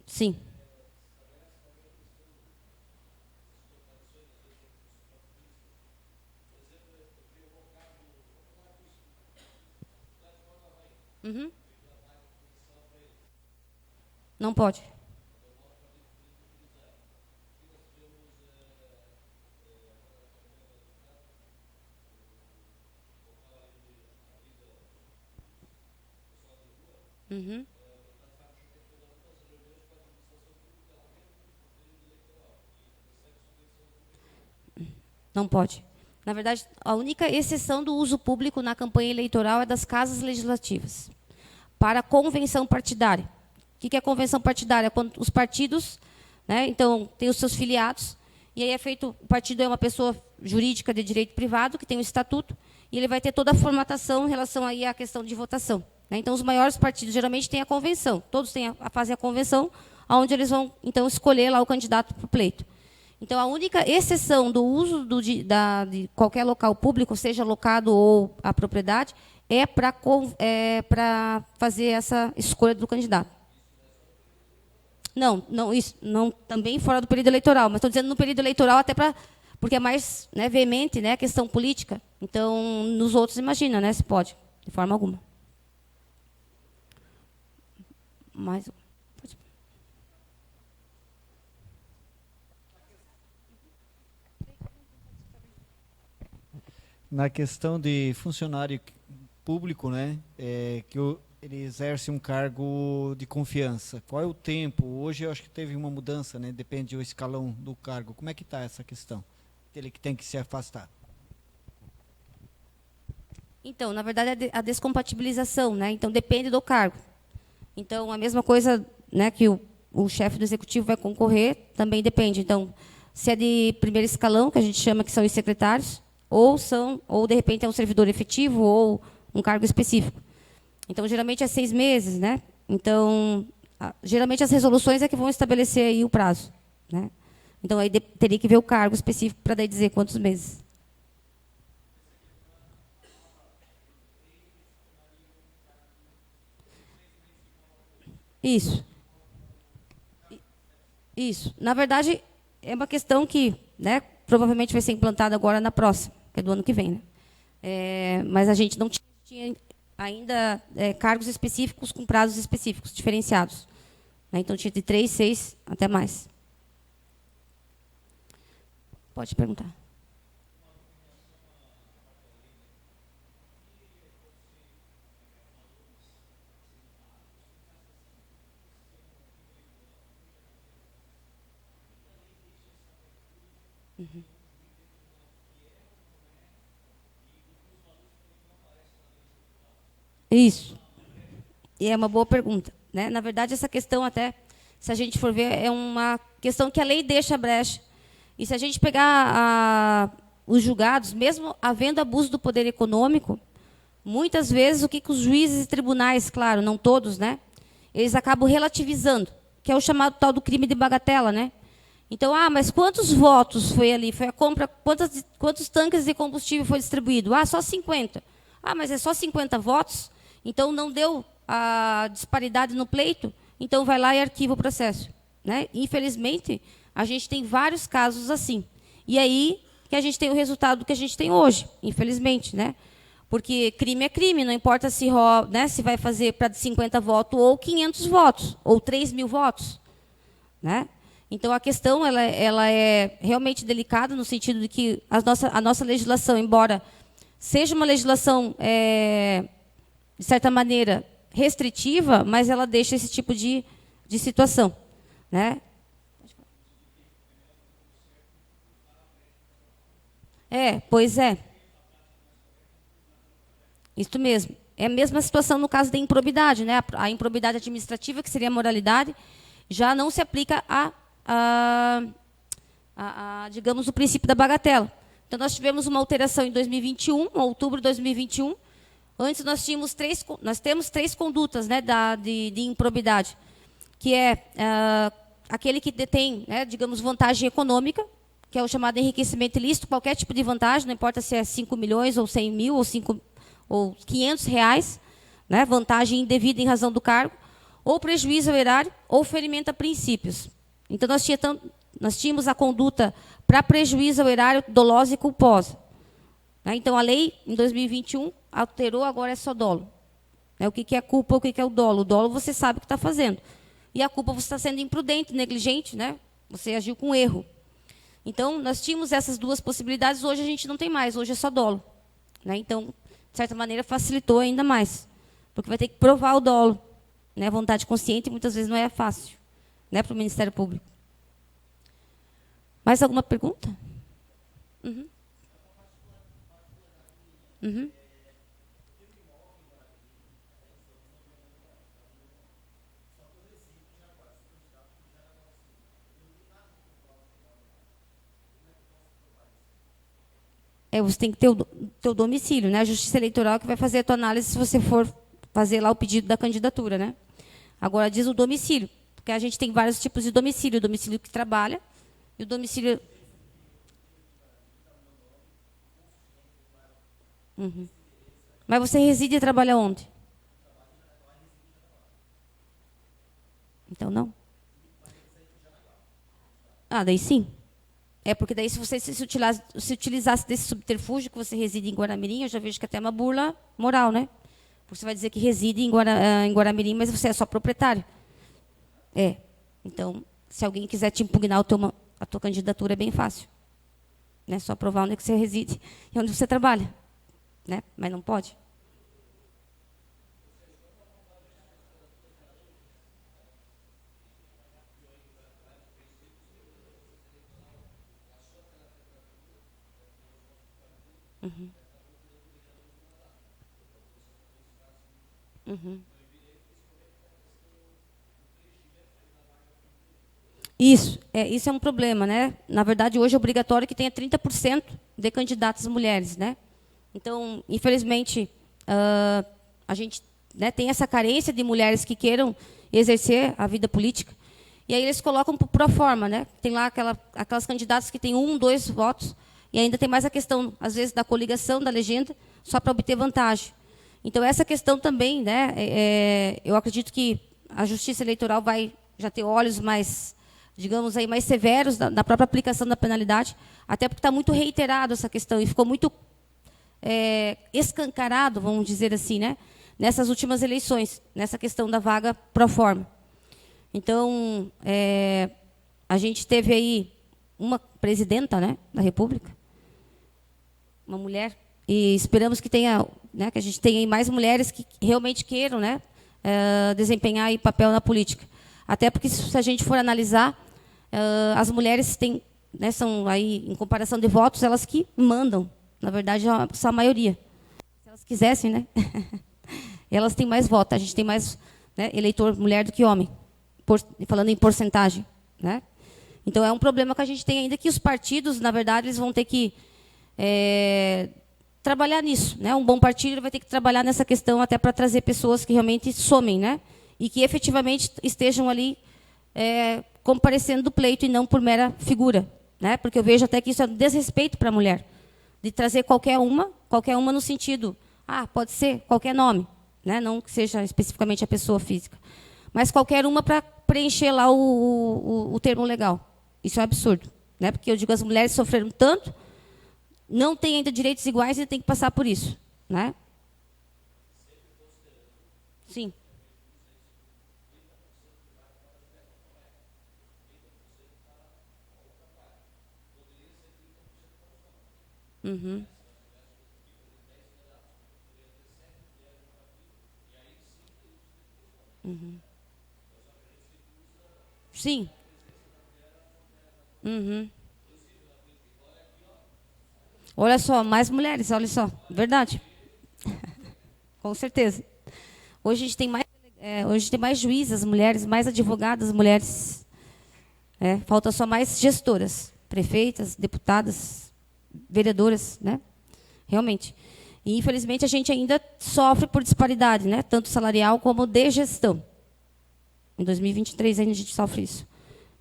Sim. Uhum. Não pode. Uhum. Não pode. Na verdade, a única exceção do uso público na campanha eleitoral é das casas legislativas. Para a convenção partidária. O que é a convenção partidária? É quando os partidos, né, então, têm os seus filiados, e aí é feito, o partido é uma pessoa jurídica de direito privado, que tem um estatuto, e ele vai ter toda a formatação em relação aí à questão de votação. Né? Então, os maiores partidos geralmente têm a convenção, todos fazem a convenção, onde eles vão, então, escolher lá o candidato para o pleito. Então, a única exceção do uso de qualquer local público, seja locado ou a propriedade, é para fazer essa escolha do candidato. Não, isso não, também fora do período eleitoral, mas estou dizendo no período eleitoral até porque é mais, né, veemente, né, a questão política. Então, nos outros, imagina, né, se pode, de forma alguma. Mais. Na questão de funcionário público, né, ele exerce um cargo de confiança. Qual é o tempo? Hoje eu acho que teve uma mudança, né, depende do escalão do cargo. Como é que está essa questão? Ele que tem que se afastar. Então, na verdade, é a descompatibilização, né? Então, depende do cargo. Então, a mesma coisa, né, que o chefe do executivo vai concorrer, também depende. Então, se é de primeiro escalão, que a gente chama que são os secretários, ou de repente é um servidor efetivo ou um cargo específico. Então, geralmente é 6 meses, né? Então, geralmente as resoluções é que vão estabelecer aí o prazo, né? Então, aí teria que ver o cargo específico para daí dizer quantos meses. Isso. Isso. Na verdade, é uma questão que, né, provavelmente vai ser implantada agora na próxima, que é do ano que vem. Né? Mas a gente não tinha ainda cargos específicos com prazos específicos, diferenciados. Né? Então, tinha de 3, 6, até mais. Pode perguntar. Uhum. Isso. E é uma boa pergunta, né? Na verdade, essa questão até, se a gente for ver, é uma questão que a lei deixa brecha. E se a gente pegar os julgados, mesmo havendo abuso do poder econômico, muitas vezes o que os juízes e tribunais, claro, não todos, né? Eles acabam relativizando, que é o chamado tal do crime de bagatela, né? Então, mas quantos votos foi ali? Foi a compra, quantos tanques de combustível foi distribuído? Só 50. Mas é só 50 votos? Então não deu a disparidade no pleito? Então vai lá e arquiva o processo, né? Infelizmente, a gente tem vários casos assim. E aí que a gente tem o resultado que a gente tem hoje, infelizmente, né? Porque crime é crime, não importa se, né, se vai fazer para 50 votos ou 500 votos, ou 3.000 votos, né? Então, a questão ela é realmente delicada, no sentido de que a nossa legislação, embora seja uma legislação, de certa maneira, restritiva, mas ela deixa esse tipo de situação, né? Pois é. Isso mesmo. É a mesma situação no caso da improbidade, né? A improbidade administrativa, que seria a moralidade, já não se aplica digamos, o princípio da bagatela. Então, nós tivemos uma alteração em 2021, em outubro de 2021. Antes, nós temos três condutas, né, de improbidade, que é aquele que detém, né, digamos, vantagem econômica, que é o chamado enriquecimento ilícito, qualquer tipo de vantagem, não importa se é 5 milhões, ou 100 mil, ou 500 reais, né, vantagem indevida em razão do cargo, ou prejuízo ao erário, ou ferimento a princípios. Então, nós tínhamos a conduta para prejuízo ao erário dolosa e culposa. Né? Então, a lei, em 2021, alterou, agora é só dolo. Né? O que é culpa, o que é o dolo? O dolo você sabe o que está fazendo. E a culpa você está sendo imprudente, negligente, né? Você agiu com erro. Então, nós tínhamos essas duas possibilidades, hoje a gente não tem mais, hoje é só dolo. Né? Então, de certa maneira, facilitou ainda mais. Porque vai ter que provar o dolo. Né? A vontade consciente, muitas vezes, não é fácil, né, para o Ministério Público. Mais alguma pergunta? Uhum. Uhum. Você tem que ter o teu domicílio, né? A Justiça Eleitoral que vai fazer a tua análise se você for fazer lá o pedido da candidatura, né? Agora diz o domicílio, porque a gente tem vários tipos de domicílio, o domicílio que trabalha e o domicílio... Uhum. Mas você reside e trabalha onde? Então não. Daí sim. Porque daí se você se utilizasse desse subterfúgio que você reside em Guaramirim, eu já vejo que até é uma burla moral, né? Porque você vai dizer que reside em Guaramirim, mas você é só proprietário. Então, se alguém quiser te impugnar a tua candidatura, é bem fácil. Né? Só provar onde é que você reside e onde você trabalha. Né? Mas não pode. Uhum. Uhum. Isso é um problema, né? Na verdade, hoje é obrigatório que tenha 30% de candidatas mulheres, né? Então, infelizmente, a gente, né, tem essa carência de mulheres que queiram exercer a vida política. E aí eles colocam pro forma, né? Tem lá aquelas candidatas que têm 1, 2 votos, e ainda tem mais a questão, às vezes, da coligação, da legenda, só para obter vantagem. Então, essa questão também, né, eu acredito que a Justiça Eleitoral vai já ter olhos mais, digamos, aí, mais severos na própria aplicação da penalidade, até porque está muito reiterado essa questão, e ficou muito escancarado, vamos dizer assim, né, nessas últimas eleições, nessa questão da vaga pro forma. Então, a gente teve aí uma presidenta, né, da República, uma mulher, e esperamos que tenha, né, que a gente tenha aí mais mulheres que realmente queiram, né, desempenhar aí papel na política. Até porque, se a gente for analisar, as mulheres têm, né, são aí, em comparação de votos, elas que mandam. Na verdade, são a maioria. Se elas quisessem, né? elas têm mais voto. A gente tem mais, né, eleitor mulher do que homem, falando em porcentagem, né? Então, é um problema que a gente tem ainda, que os partidos, na verdade, eles vão ter que trabalhar nisso, né? Um bom partido vai ter que trabalhar nessa questão até para trazer pessoas que realmente somem, né? E que efetivamente estejam ali comparecendo do pleito e não por mera figura, né? Porque eu vejo até que isso é um desrespeito para a mulher, de trazer qualquer uma no sentido, pode ser qualquer nome, né? Não que seja especificamente a pessoa física, mas qualquer uma para preencher lá o termo legal. Isso é um absurdo, né? Porque eu digo, as mulheres sofreram tanto, não têm ainda direitos iguais e têm que passar por isso, né? Sim. Uhum. Uhum. Sim. Uhum. Olha só, mais mulheres, olha só, verdade. Com certeza. Hoje a gente tem mais, hoje a gente tem mais juízas mulheres, mais advogadas mulheres. Falta só mais gestoras, prefeitas, deputadas, vereadoras, né? Realmente. E, infelizmente, a gente ainda sofre por disparidade, né? Tanto salarial como de gestão. Em 2023 ainda a gente sofre isso.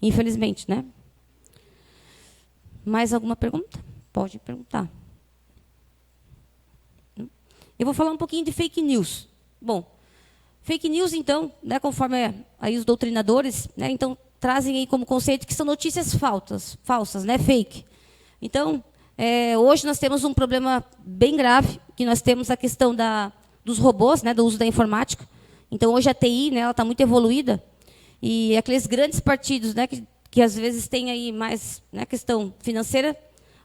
Infelizmente, né? Mais alguma pergunta? Pode perguntar. Eu vou falar um pouquinho de fake news. Bom, fake news, então, né, conforme aí os doutrinadores, né, então, trazem aí como conceito que são notícias falsas, né, fake. Então, hoje nós temos um problema bem grave, que nós temos a questão dos robôs, né, do uso da informática. Então, hoje a TI, né, ela está muito evoluída, e aqueles grandes partidos, né, que às vezes têm aí mais, né, questão financeira,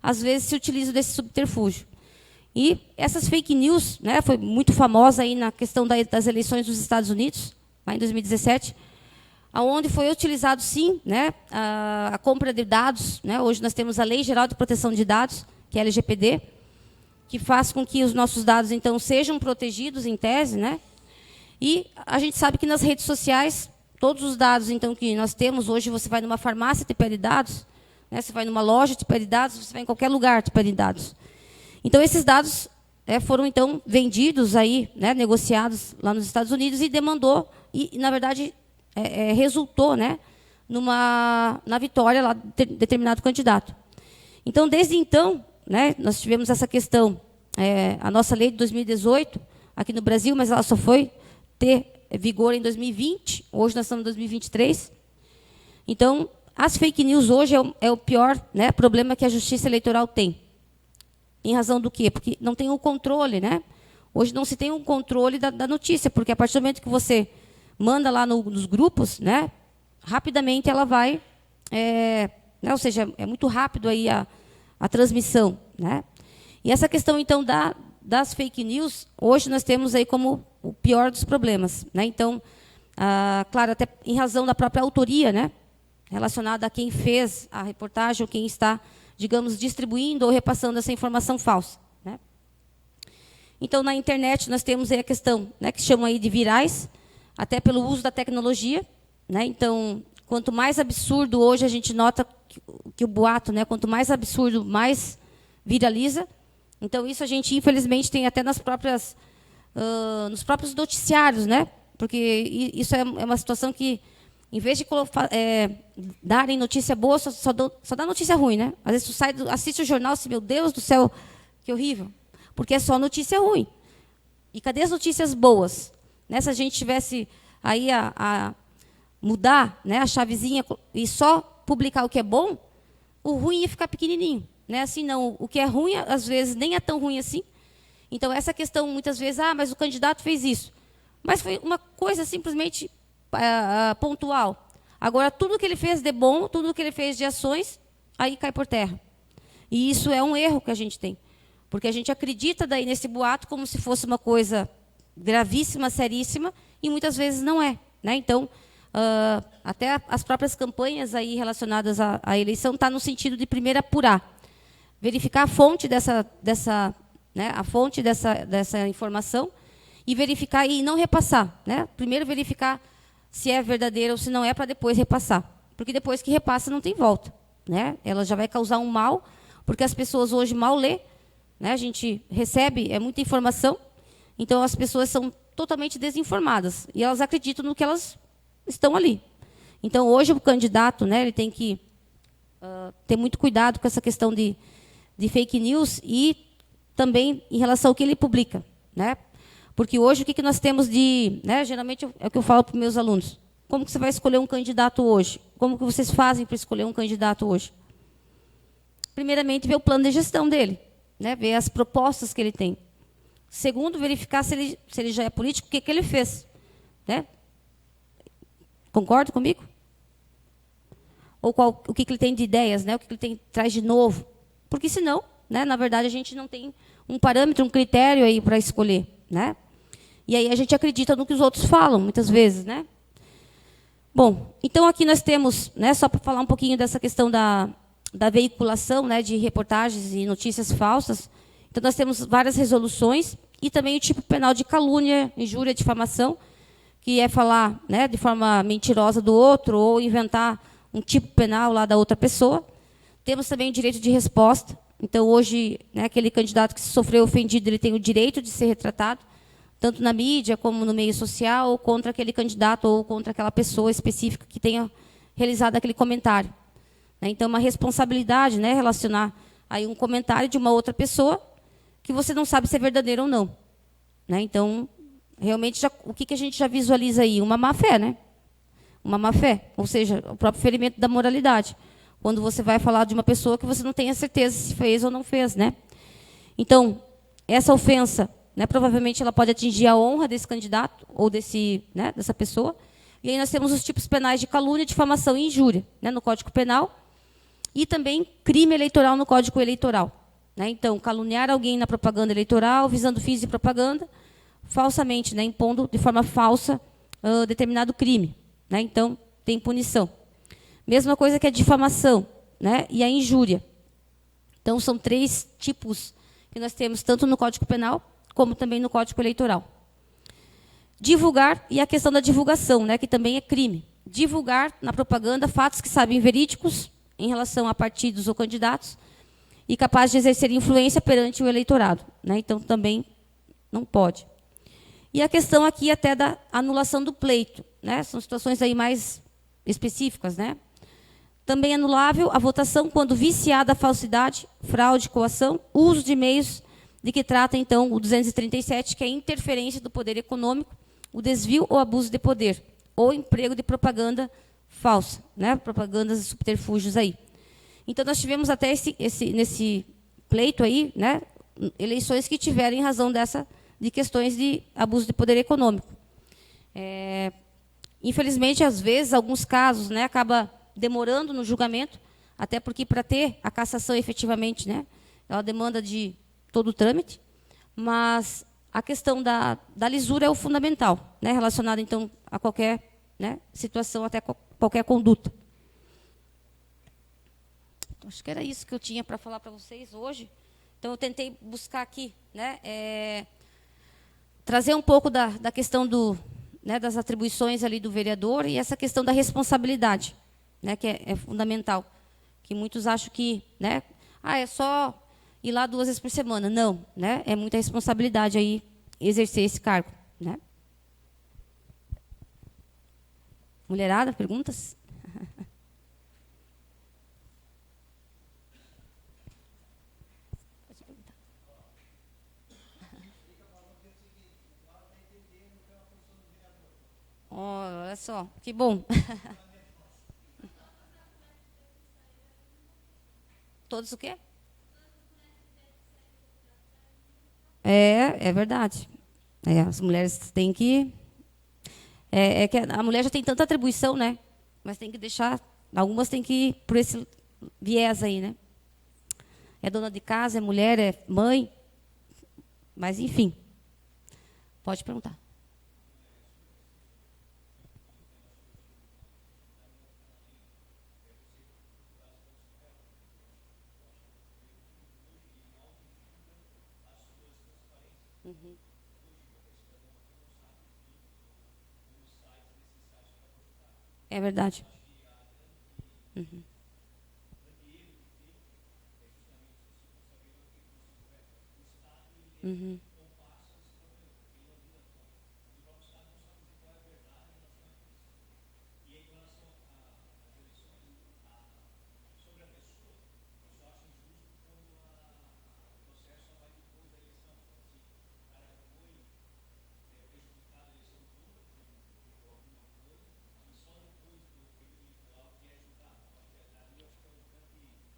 às vezes se utilizam desse subterfúgio. E essas fake news, né, foi muito famosa aí na questão das eleições dos Estados Unidos, lá em 2017, onde foi utilizado, sim, né, a compra de dados. Né, hoje nós temos a Lei Geral de Proteção de Dados, que é a LGPD, que faz com que os nossos dados, então, sejam protegidos, em tese. Né, e a gente sabe que nas redes sociais, todos os dados, então, que nós temos, hoje você vai numa farmácia, te pede dados, né, você vai numa loja, te pede dados, você vai em qualquer lugar, te pede dados. Então, esses dados foram, então, vendidos, aí, né, negociados lá nos Estados Unidos e demandou, e na verdade, resultou, né, na vitória lá de determinado candidato. Então, desde então, né, nós tivemos essa questão, a nossa lei de 2018, aqui no Brasil, mas ela só foi ter vigor em 2020, hoje nós estamos em 2023. Então, as fake news hoje é o pior, né, problema que a Justiça Eleitoral tem. Em razão do quê? Porque não tem o controle, né? Hoje não se tem um controle da notícia, porque a partir do momento que você manda lá nos grupos, né, rapidamente ela vai, né, ou seja, é muito rápido aí a transmissão, né? E essa questão, então, das fake news, hoje nós temos aí como o pior dos problemas, né? Então, claro, até em razão da própria autoria, né, relacionada a quem fez a reportagem ou quem está, digamos, distribuindo ou repassando essa informação falsa. Né? Então, na internet, nós temos aí a questão, né, que chamam aí de virais, até pelo uso da tecnologia. Né? Então, quanto mais absurdo hoje a gente nota que o boato, né, quanto mais absurdo, mais viraliza. Então, isso a gente, infelizmente, tem até nos próprios noticiários, né? Porque isso é uma situação que, em vez de darem notícia boa, só dá notícia ruim, né? Às vezes tu assiste o jornal e diz, meu Deus do céu, que horrível. Porque é só notícia ruim. E cadê as notícias boas? Né? Se a gente tivesse aí a mudar, né, a chavezinha e só publicar o que é bom, o ruim ia ficar pequenininho. Né? Assim, não, o que é ruim, às vezes, nem é tão ruim assim. Então, essa questão, muitas vezes, mas o candidato fez isso. Mas foi uma coisa simplesmente pontual. Agora, tudo que ele fez de bom, tudo que ele fez de ações, aí cai por terra. E isso é um erro que a gente tem. Porque a gente acredita daí nesse boato como se fosse uma coisa gravíssima, seríssima, e muitas vezes não é. Né? Então, até as próprias campanhas aí relacionadas à eleição estão no sentido de primeiro apurar. Verificar a fonte dessa informação e verificar e não repassar, né? Primeiro verificar se é verdadeira ou se não é, para depois repassar. Porque depois que repassa não tem volta, né? Ela já vai causar um mal, porque as pessoas hoje mal lê, né? A gente recebe muita informação, então as pessoas são totalmente desinformadas e elas acreditam no que elas estão ali. Então hoje o candidato, né, ele tem que ter muito cuidado com essa questão de fake news e também em relação ao que ele publica, né? Porque hoje o que nós temos de, né, geralmente é o que eu falo para os meus alunos. Como que você vai escolher um candidato hoje? Como que vocês fazem para escolher um candidato hoje? Primeiramente, ver o plano de gestão dele, né? Ver as propostas que ele tem. Segundo, verificar se ele já é político, o que ele fez, né? Concorda comigo? Ou o que ele tem de ideias, né? O que ele traz de novo. Porque senão, né, na verdade, a gente não tem um parâmetro, um critério aí para escolher, né? E aí a gente acredita no que os outros falam, muitas vezes, né? Bom, então aqui nós temos, né, só para falar um pouquinho dessa questão da veiculação, né, de reportagens e notícias falsas. Então nós temos várias resoluções e também o tipo penal de calúnia, injúria, difamação, que é falar, né, de forma mentirosa do outro ou inventar um tipo penal lá da outra pessoa. Temos também o direito de resposta. Então, hoje, né, aquele candidato que se sofreu ofendido, ele tem o direito de ser retratado, tanto na mídia como no meio social, ou contra aquele candidato ou contra aquela pessoa específica que tenha realizado aquele comentário. Então, uma responsabilidade, né, relacionar aí um comentário de uma outra pessoa que você não sabe se é verdadeiro ou não. Então, realmente, o que a gente já visualiza aí? Uma má-fé, né? Uma má-fé, ou seja, o próprio ferimento da moralidade. Quando você vai falar de uma pessoa que você não tem a certeza se fez ou não fez, né? Então, essa ofensa, né, provavelmente ela pode atingir a honra desse candidato ou dessa pessoa. E aí nós temos os tipos penais de calúnia, difamação e injúria, né, no Código Penal, e também crime eleitoral no Código Eleitoral. Então, caluniar alguém na propaganda eleitoral, visando fins de propaganda, falsamente, né, impondo de forma falsa determinado crime. Então, tem punição. Mesma coisa que a difamação, né, e a injúria. Então, são 3 tipos que nós temos, tanto no Código Penal, como também no Código Eleitoral. Divulgar, e a questão da divulgação, né, que também é crime. Divulgar na propaganda fatos que sabem verídicos em relação a partidos ou candidatos e capazes de exercer influência perante o eleitorado. Então, também não pode. E a questão aqui até da anulação do pleito. São situações aí mais específicas, né? Também é anulável a votação quando viciada a falsidade, fraude, coação, uso de meios de que trata, então, o 237, que é a interferência do poder econômico, o desvio ou abuso de poder, ou emprego de propaganda falsa, né? Propagandas e subterfúgios aí. Então, nós tivemos até nesse pleito aí, né, eleições que tiveram em razão de questões de abuso de poder econômico. Infelizmente, às vezes, alguns casos, né, acaba demorando no julgamento, até porque para ter a cassação efetivamente, né, ela demanda de todo o trâmite, mas a questão da lisura é o fundamental, né, relacionada, então, a qualquer, né, situação, até qualquer conduta. Acho que era isso que eu tinha para falar para vocês hoje. Então, eu tentei buscar aqui, né, trazer um pouco da questão das atribuições ali do vereador e essa questão da responsabilidade, né, que é fundamental. Que muitos acham que, né, é só ir lá 2 vezes por semana. Não, né, é muita responsabilidade aí exercer esse cargo, né? Mulherada, perguntas? Olha só, que bom. Todos o quê? É verdade. As mulheres têm que... que a mulher já tem tanta atribuição, né? Mas tem que deixar... Algumas têm que ir por esse viés aí, né? É dona de casa, é mulher, é mãe. Mas, enfim. Pode perguntar. É verdade. Uhum. Uhum.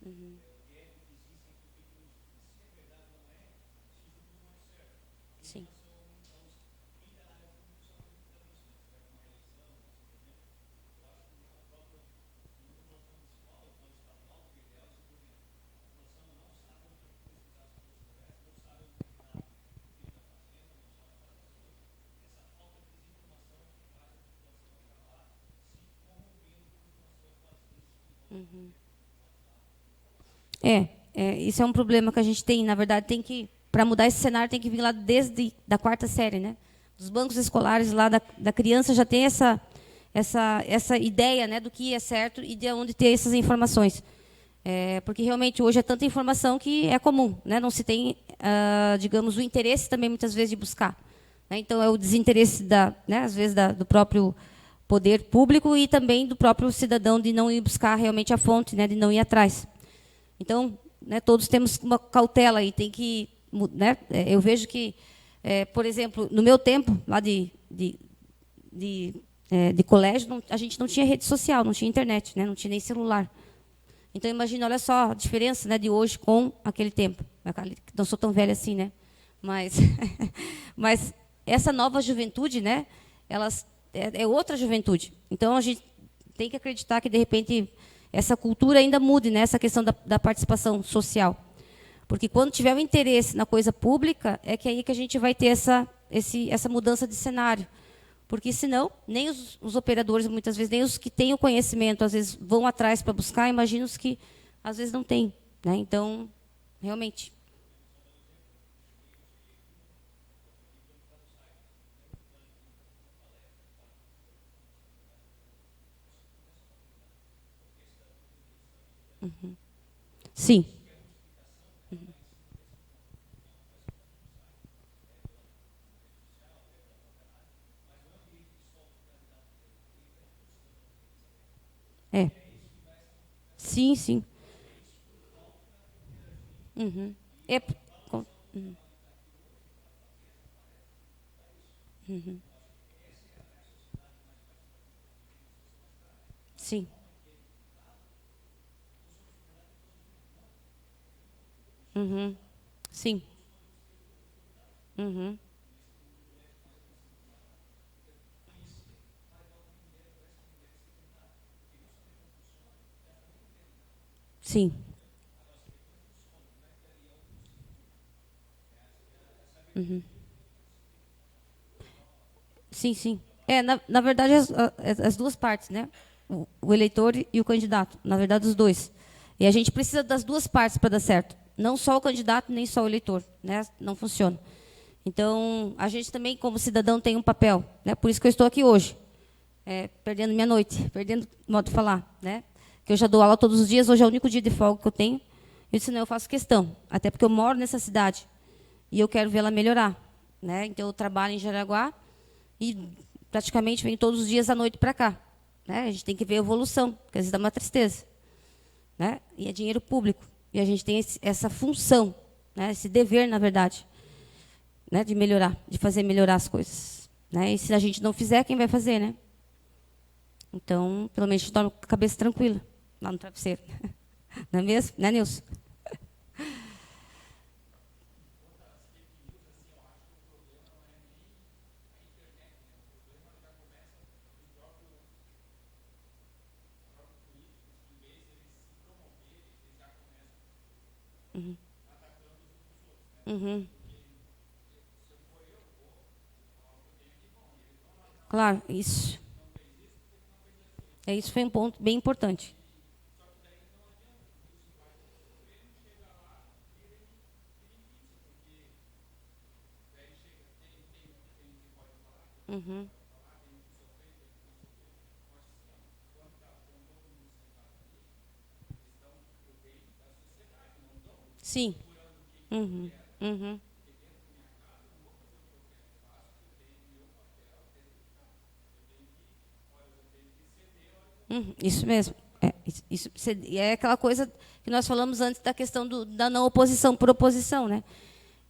Uhum. Sim. Uhum. Isso é um problema que a gente tem. Na verdade, tem que, para mudar esse cenário, tem que vir lá desde da quarta série, né? Dos bancos escolares lá da criança já tem essa ideia, né, do que é certo e de onde ter essas informações. Porque realmente hoje é tanta informação que é comum, né? Não se tem, digamos, o interesse também muitas vezes de buscar, né? Então é o desinteresse né, às vezes do próprio poder público e também do próprio cidadão de não ir buscar realmente a fonte, né, de não ir atrás. Então, né, todos temos uma cautela e tem que, né, eu vejo que, por exemplo, no meu tempo lá de colégio, a gente não tinha rede social, não tinha internet, né, não tinha nem celular. Então, imagina, olha só a diferença, né, de hoje com aquele tempo. Não sou tão velha assim, né? Mas, mas essa nova juventude, né, é outra juventude. Então, a gente tem que acreditar que, de repente, essa cultura ainda mude, né, essa questão da participação social. Porque quando tiver o interesse na coisa pública, é que aí que a gente vai ter essa mudança de cenário. Porque senão, nem os operadores, muitas vezes, nem os que têm o conhecimento, às vezes, vão atrás para buscar, imagina os que, às vezes, não têm. Né? Então, realmente. Sim. É. Sim, sim. Uhum. É, com- sim. Uhum. Sim. Uhum. Sim. Sim, sim. Na verdade, as duas partes, né? O eleitor e o candidato. Na verdade, os dois. E a gente precisa das duas partes para dar certo. Não só o candidato, nem só o eleitor. Né? Não funciona. Então, a gente também, como cidadão, tem um papel. Né? Por isso que eu estou aqui hoje. Perdendo minha noite, perdendo o modo de falar. Né? Que eu já dou aula todos os dias, hoje é o único dia de folga que eu tenho. Eu disse, não, eu faço questão. Até porque eu moro nessa cidade. E eu quero vê-la melhorar. Né? Então, eu trabalho em Jaraguá e praticamente venho todos os dias à noite para cá. Né? A gente tem que ver a evolução, porque às vezes dá uma tristeza. Né? E é dinheiro público. E a gente tem essa função, né? Esse dever, na verdade, né? De melhorar, de fazer melhorar as coisas. Né? E se a gente não fizer, quem vai fazer? Né? Então, pelo menos a gente dorme com a cabeça tranquila, lá no travesseiro. Não é mesmo? Né, Nilson? Uhum. Claro, isso. Isso foi um ponto bem importante. Uhum. Sim. Uhum. Uhum. Isso mesmo. É aquela coisa que nós falamos antes da questão da não oposição por oposição, né?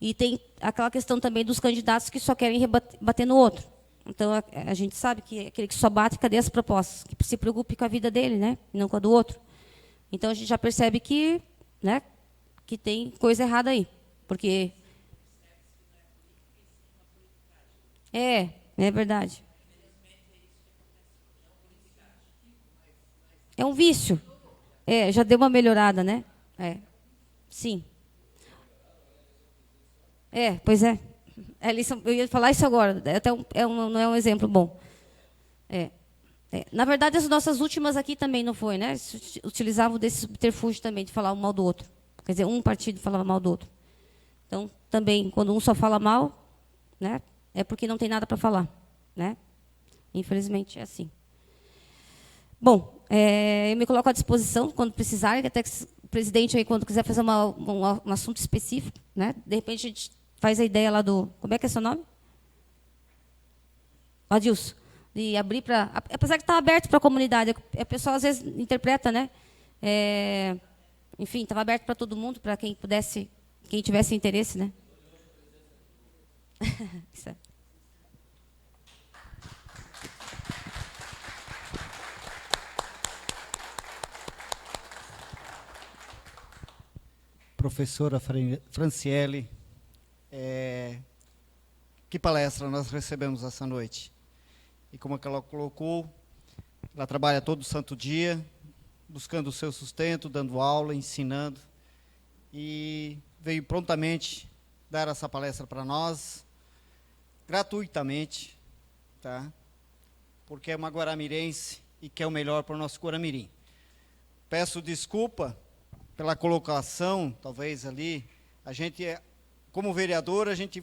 E tem aquela questão também dos candidatos que só querem bater no outro. Então, a gente sabe que aquele que só bate, cadê as propostas? Que se preocupe com a vida dele, né? E não com a do outro. Então, a gente já percebe que, né, que tem coisa errada aí. Porque... É verdade. É um vício. Já deu uma melhorada, né? Sim. Pois é. Eu ia falar isso agora. Não é um exemplo bom. Na verdade, as nossas últimas aqui também não foi, né? Utilizavam desse subterfúgio também de falar um mal do outro. Quer dizer, um partido falava mal do outro. Então, também, quando um só fala mal, né, é porque não tem nada para falar, né? Infelizmente, é assim. Bom, eu me coloco à disposição quando precisarem, até que o presidente, aí, quando quiser fazer um assunto específico, né? De repente, a gente faz a ideia lá do... Como é que é seu nome? Adilson. De abrir para... Apesar que está aberto para a comunidade, a pessoa às vezes interpreta, né? Enfim, estava aberto para todo mundo, para quem pudesse, quem tivesse interesse, né? Isso é. Professora Franciele, que palestra nós recebemos essa noite. E como ela colocou, ela trabalha todo santo dia, buscando o seu sustento, dando aula, ensinando, e veio prontamente dar essa palestra para nós, gratuitamente, tá? Porque é uma guaramirense e quer o melhor para o nosso Guaramirim. Peço desculpa pela colocação, talvez ali, a gente, como vereador, a gente,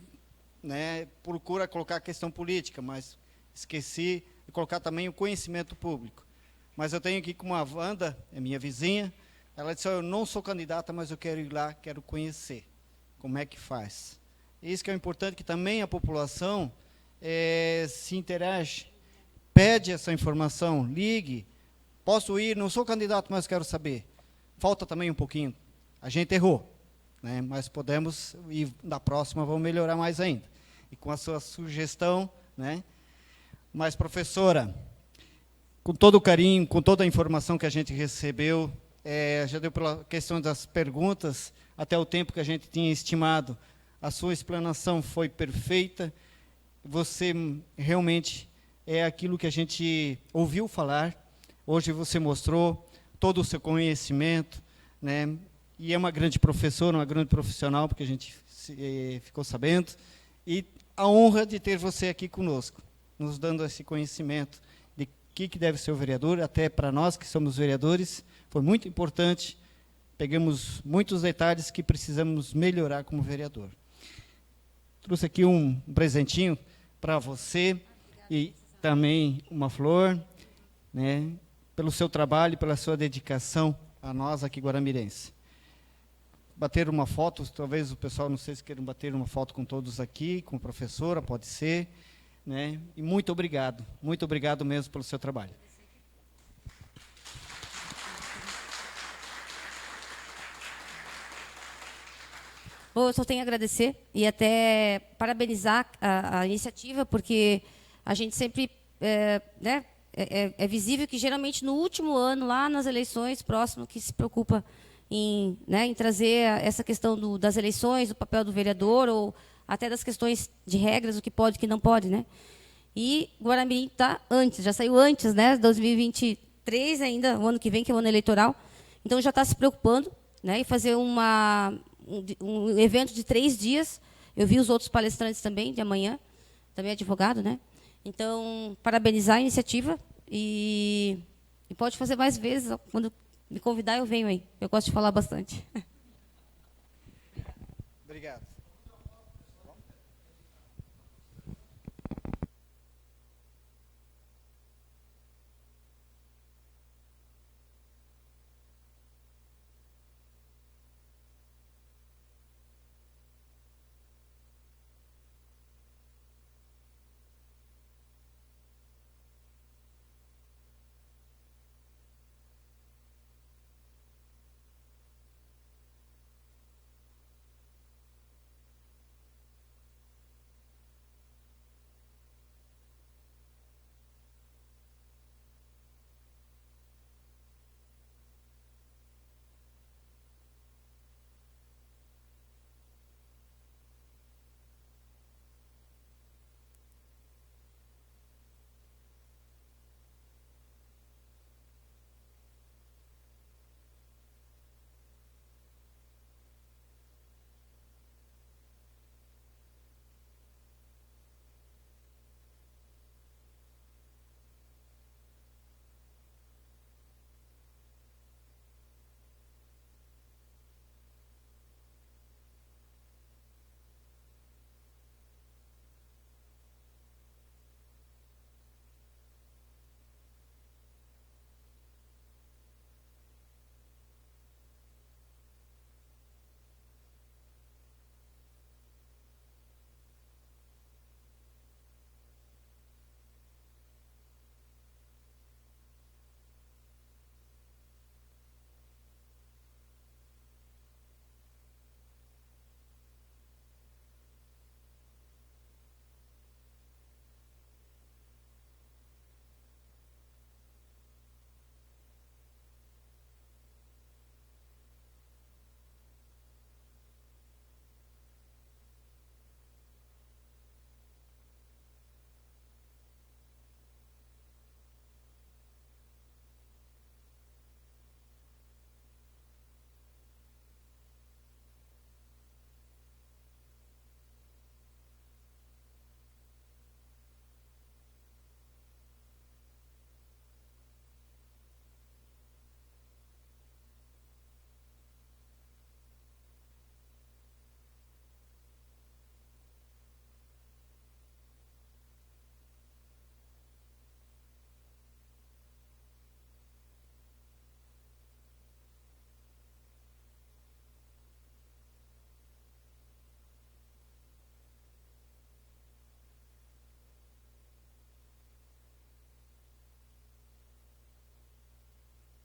né, procura colocar a questão política, mas esqueci de colocar também o conhecimento público. Mas eu tenho aqui com uma Wanda, é minha vizinha, ela disse, eu não sou candidata, mas eu quero ir lá, quero conhecer como é que faz. Isso que é importante, que também a população se interage, pede essa informação, ligue, posso ir, não sou candidato, mas quero saber. Falta também um pouquinho. A gente errou, né? Mas podemos, e na próxima vamos melhorar mais ainda. E com a sua sugestão, né? Mas, professora, com todo o carinho, com toda a informação que a gente recebeu, já deu pela questão das perguntas, até o tempo que a gente tinha estimado, a sua explanação foi perfeita, você realmente é aquilo que a gente ouviu falar, hoje você mostrou todo o seu conhecimento, né? E é uma grande professora, uma grande profissional, porque a gente ficou sabendo, e a honra de ter você aqui conosco, nos dando esse conhecimento de que deve ser o vereador, até para nós que somos vereadores, foi muito importante, pegamos muitos detalhes que precisamos melhorar como vereador. Trouxe aqui um presentinho para você e também uma flor, né, pelo seu trabalho, pela sua dedicação a nós aqui guaramirense. Bater uma foto, talvez o pessoal, não sei se queiram bater uma foto com todos aqui, com a professora, pode ser, né? E muito obrigado mesmo pelo seu trabalho. Bom, eu só tenho a agradecer e até parabenizar a iniciativa, porque a gente sempre, né, é visível que geralmente no último ano, lá nas eleições próximas, que se preocupa em, né, em trazer essa questão das eleições, do papel do vereador, ou até das questões de regras, o que pode e o que não pode, né? E Guaramirim está antes, já saiu antes, né? 2023 ainda, o ano que vem, que é o ano eleitoral. Então já está se preocupando, né, em fazer um evento de 3 dias. Eu vi os outros palestrantes também, de amanhã, também advogado, né? Então, parabenizar a iniciativa e pode fazer mais vezes. Quando me convidar, eu venho aí. Eu gosto de falar bastante.